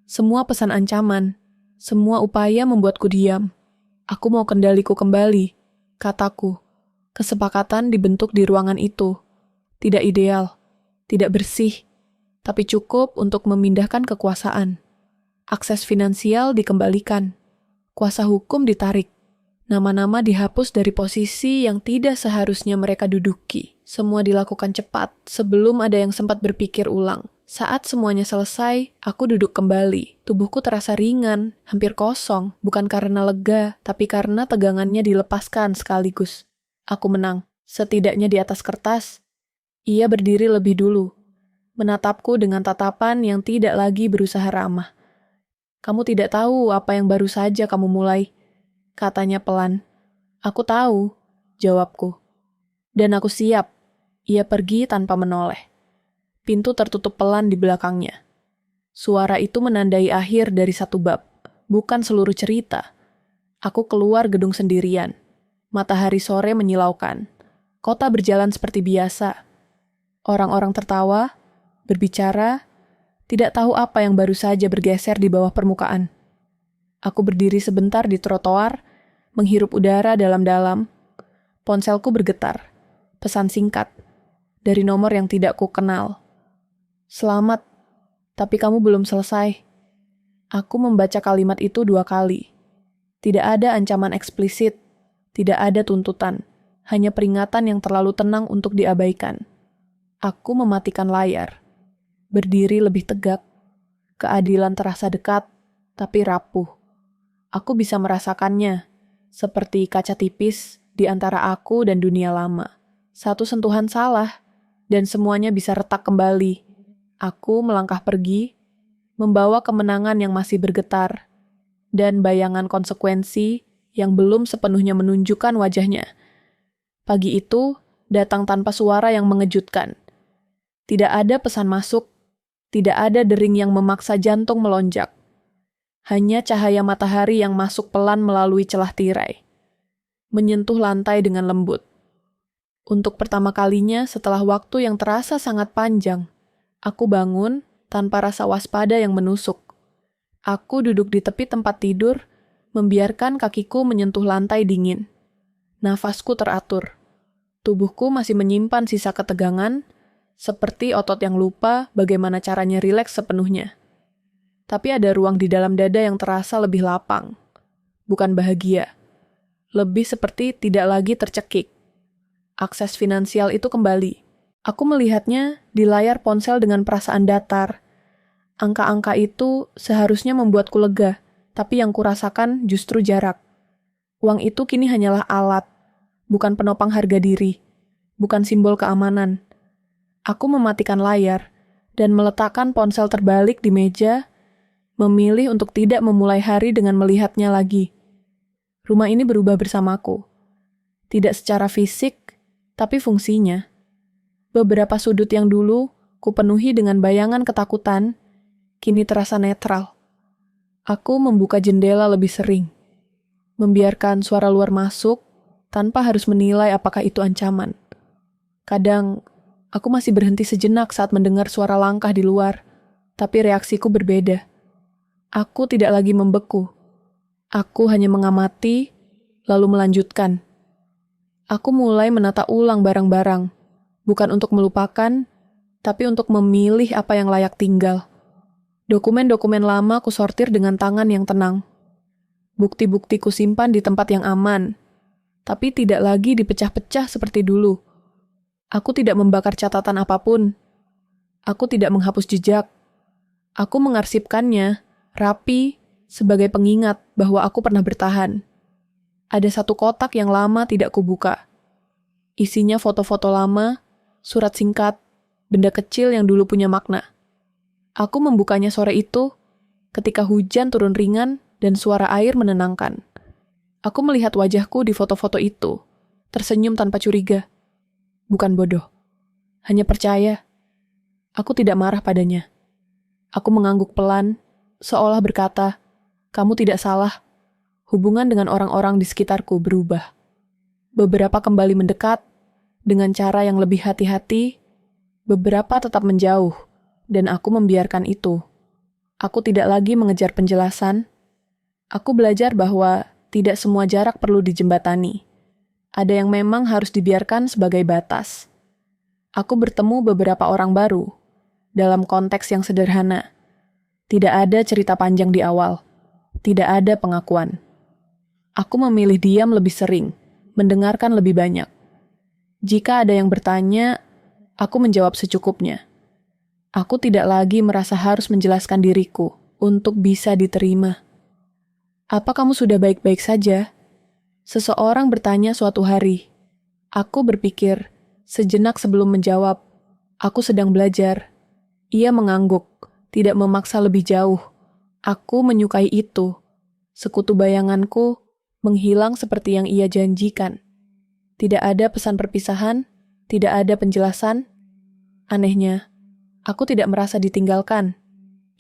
semua pesan ancaman, semua upaya membuatku diam. "Aku mau kendaliku kembali," kataku. Kesepakatan dibentuk di ruangan itu. Tidak ideal, tidak bersih, tapi cukup untuk memindahkan kekuasaan. Akses finansial dikembalikan. Kuasa hukum ditarik. Nama-nama dihapus dari posisi yang tidak seharusnya mereka duduki. Semua dilakukan cepat, sebelum ada yang sempat berpikir ulang. Saat semuanya selesai, aku duduk kembali. Tubuhku terasa ringan, hampir kosong, bukan karena lega, tapi karena tegangannya dilepaskan sekaligus. Aku menang, setidaknya di atas kertas. Ia berdiri lebih dulu, menatapku dengan tatapan yang tidak lagi berusaha ramah. "Kamu tidak tahu apa yang baru saja kamu mulai," katanya pelan. "Aku tahu," jawabku. "Dan aku siap." Ia pergi tanpa menoleh. Pintu tertutup pelan di belakangnya. Suara itu menandai akhir dari satu bab, bukan seluruh cerita. Aku keluar gedung sendirian. Matahari sore menyilaukan. Kota berjalan seperti biasa. Orang-orang tertawa, berbicara, tidak tahu apa yang baru saja bergeser di bawah permukaan. Aku berdiri sebentar di trotoar, menghirup udara dalam-dalam. Ponselku bergetar. Pesan singkat. Dari nomor yang tidak ku kenal. Selamat, tapi kamu belum selesai. Aku membaca kalimat itu 2 kali. Tidak ada ancaman eksplisit, tidak ada tuntutan, hanya peringatan yang terlalu tenang untuk diabaikan. Aku mematikan layar. Berdiri lebih tegak. Keadilan terasa dekat, tapi rapuh. Aku bisa merasakannya, seperti kaca tipis di antara aku dan dunia lama. Satu sentuhan salah, dan semuanya bisa retak kembali. Aku melangkah pergi, membawa kemenangan yang masih bergetar, dan bayangan konsekuensi yang belum sepenuhnya menunjukkan wajahnya. Pagi itu datang tanpa suara yang mengejutkan. Tidak ada pesan masuk, tidak ada dering yang memaksa jantung melonjak. Hanya cahaya matahari yang masuk pelan melalui celah tirai, menyentuh lantai dengan lembut. Untuk pertama kalinya setelah waktu yang terasa sangat panjang, aku bangun tanpa rasa waspada yang menusuk. Aku duduk di tepi tempat tidur, membiarkan kakiku menyentuh lantai dingin. Nafasku teratur. Tubuhku masih menyimpan sisa ketegangan, seperti otot yang lupa bagaimana caranya rileks sepenuhnya. Tapi ada ruang di dalam dada yang terasa lebih lapang. Bukan bahagia. Lebih seperti tidak lagi tercekik. Akses finansial itu kembali. Aku melihatnya di layar ponsel dengan perasaan datar. Angka-angka itu seharusnya membuatku lega, tapi yang kurasakan justru jarak. Uang itu kini hanyalah alat, bukan penopang harga diri, bukan simbol keamanan. Aku mematikan layar dan meletakkan ponsel terbalik di meja, memilih untuk tidak memulai hari dengan melihatnya lagi. Rumah ini berubah bersamaku. Tidak secara fisik, tapi fungsinya. Beberapa sudut yang dulu kupenuhi dengan bayangan ketakutan, kini terasa netral. Aku membuka jendela lebih sering, membiarkan suara luar masuk tanpa harus menilai apakah itu ancaman. Kadang, aku masih berhenti sejenak saat mendengar suara langkah di luar, tapi reaksiku berbeda. Aku tidak lagi membeku. Aku hanya mengamati, lalu melanjutkan. Aku mulai menata ulang barang-barang, bukan untuk melupakan, tapi untuk memilih apa yang layak tinggal. Dokumen-dokumen lama kusortir dengan tangan yang tenang. Bukti-bukti kusimpan di tempat yang aman, tapi tidak lagi dipecah-pecah seperti dulu. Aku tidak membakar catatan apapun. Aku tidak menghapus jejak. Aku mengarsipkannya, rapi, sebagai pengingat bahwa aku pernah bertahan. Ada satu kotak yang lama tidak kubuka. Isinya foto-foto lama, surat singkat, benda kecil yang dulu punya makna. Aku membukanya sore itu, ketika hujan turun ringan dan suara air menenangkan. Aku melihat wajahku di foto-foto itu, tersenyum tanpa curiga. Bukan bodoh, hanya percaya. Aku tidak marah padanya. Aku mengangguk pelan, seolah berkata, "Kamu tidak salah." Hubungan dengan orang-orang di sekitarku berubah. Beberapa kembali mendekat, dengan cara yang lebih hati-hati, beberapa tetap menjauh, dan aku membiarkan itu. Aku tidak lagi mengejar penjelasan. Aku belajar bahwa tidak semua jarak perlu dijembatani. Ada yang memang harus dibiarkan sebagai batas. Aku bertemu beberapa orang baru, dalam konteks yang sederhana. Tidak ada cerita panjang di awal. Tidak ada pengakuan. Aku memilih diam lebih sering, mendengarkan lebih banyak. Jika ada yang bertanya, aku menjawab secukupnya. Aku tidak lagi merasa harus menjelaskan diriku untuk bisa diterima. "Apa kamu sudah baik-baik saja?" Seseorang bertanya suatu hari. Aku berpikir, sejenak sebelum menjawab, "Aku sedang belajar." Ia mengangguk, tidak memaksa lebih jauh. Aku menyukai itu. Sekutu bayanganku menghilang seperti yang ia janjikan. Tidak ada pesan perpisahan, tidak ada penjelasan. Anehnya, aku tidak merasa ditinggalkan.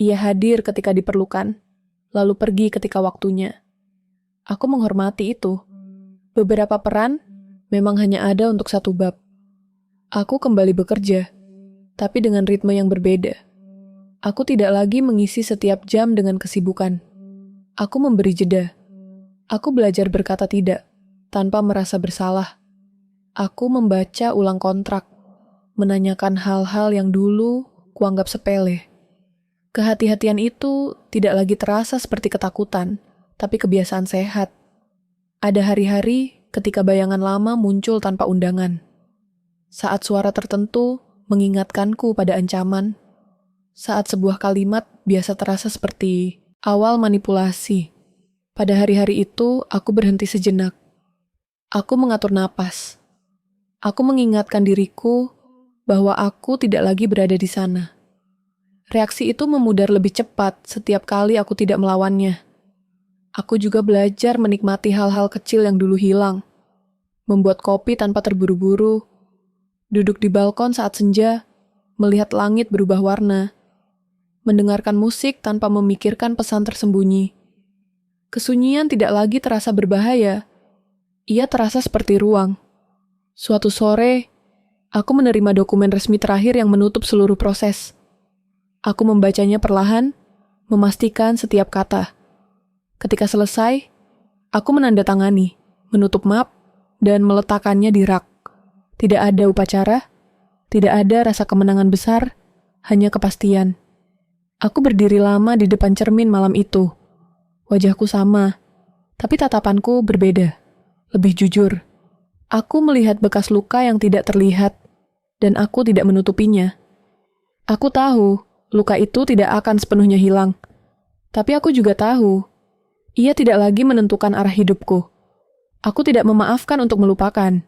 Ia hadir ketika diperlukan, lalu pergi ketika waktunya. Aku menghormati itu. Beberapa peran, memang hanya ada untuk satu bab. Aku kembali bekerja, tapi dengan ritme yang berbeda. Aku tidak lagi mengisi setiap jam dengan kesibukan. Aku memberi jeda. Aku belajar berkata tidak, tanpa merasa bersalah. Aku membaca ulang kontrak, menanyakan hal-hal yang dulu kuanggap sepele. Kehati-hatian itu tidak lagi terasa seperti ketakutan, tapi kebiasaan sehat. Ada hari-hari ketika bayangan lama muncul tanpa undangan. Saat suara tertentu mengingatkanku pada ancaman. Saat sebuah kalimat biasa terasa seperti awal manipulasi. Pada hari-hari itu, aku berhenti sejenak. Aku mengatur napas. Aku mengingatkan diriku bahwa aku tidak lagi berada di sana. Reaksi itu memudar lebih cepat setiap kali aku tidak melawannya. Aku juga belajar menikmati hal-hal kecil yang dulu hilang. Membuat kopi tanpa terburu-buru. Duduk di balkon saat senja, melihat langit berubah warna. Mendengarkan musik tanpa memikirkan pesan tersembunyi. Kesunyian tidak lagi terasa berbahaya. Ia terasa seperti ruang. Suatu sore, aku menerima dokumen resmi terakhir yang menutup seluruh proses. Aku membacanya perlahan, memastikan setiap kata. Ketika selesai, aku menandatangani, menutup map, dan meletakkannya di rak. Tidak ada upacara, tidak ada rasa kemenangan besar, hanya kepastian. Aku berdiri lama di depan cermin malam itu. Wajahku sama, tapi tatapanku berbeda, lebih jujur. Aku melihat bekas luka yang tidak terlihat, dan aku tidak menutupinya. Aku tahu luka itu tidak akan sepenuhnya hilang, tapi aku juga tahu ia tidak lagi menentukan arah hidupku. Aku tidak memaafkan untuk melupakan.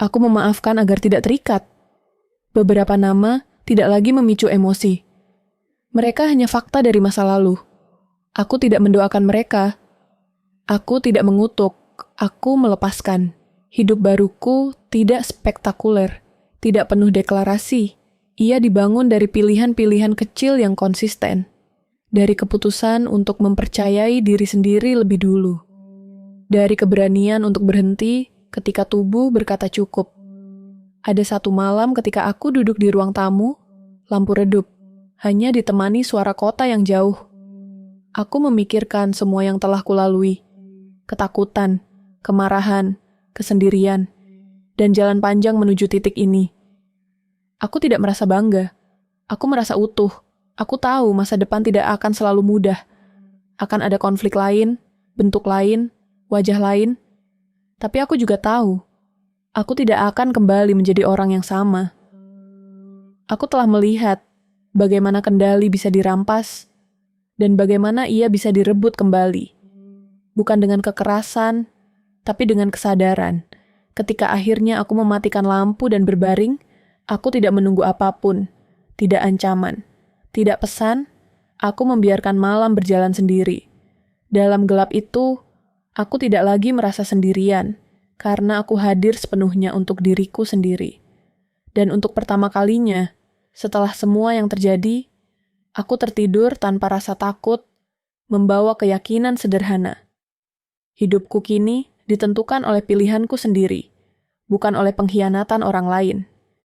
Aku memaafkan agar tidak terikat. Beberapa nama tidak lagi memicu emosi. Mereka hanya fakta dari masa lalu. Aku tidak mendoakan mereka. Aku tidak mengutuk. Aku melepaskan. Hidup baruku tidak spektakuler, tidak penuh deklarasi. Ia dibangun dari pilihan-pilihan kecil yang konsisten. Dari keputusan untuk mempercayai diri sendiri lebih dulu. Dari keberanian untuk berhenti ketika tubuh berkata cukup. Ada satu malam ketika aku duduk di ruang tamu, lampu redup. Hanya ditemani suara kota yang jauh. Aku memikirkan semua yang telah kulalui. Ketakutan, kemarahan, kesendirian, dan jalan panjang menuju titik ini. Aku tidak merasa bangga. Aku merasa utuh. Aku tahu masa depan tidak akan selalu mudah. Akan ada konflik lain, bentuk lain, wajah lain. Tapi aku juga tahu, aku tidak akan kembali menjadi orang yang sama. Aku telah melihat bagaimana kendali bisa dirampas, dan bagaimana ia bisa direbut kembali. Bukan dengan kekerasan, tapi dengan kesadaran. Ketika akhirnya aku mematikan lampu dan berbaring, aku tidak menunggu apapun, tidak ancaman, tidak pesan, aku membiarkan malam berjalan sendiri. Dalam gelap itu, aku tidak lagi merasa sendirian, karena aku hadir sepenuhnya untuk diriku sendiri. Dan untuk pertama kalinya, setelah semua yang terjadi, aku tertidur tanpa rasa takut, membawa keyakinan sederhana. Hidupku kini ditentukan oleh pilihanku sendiri, bukan oleh pengkhianatan orang lain.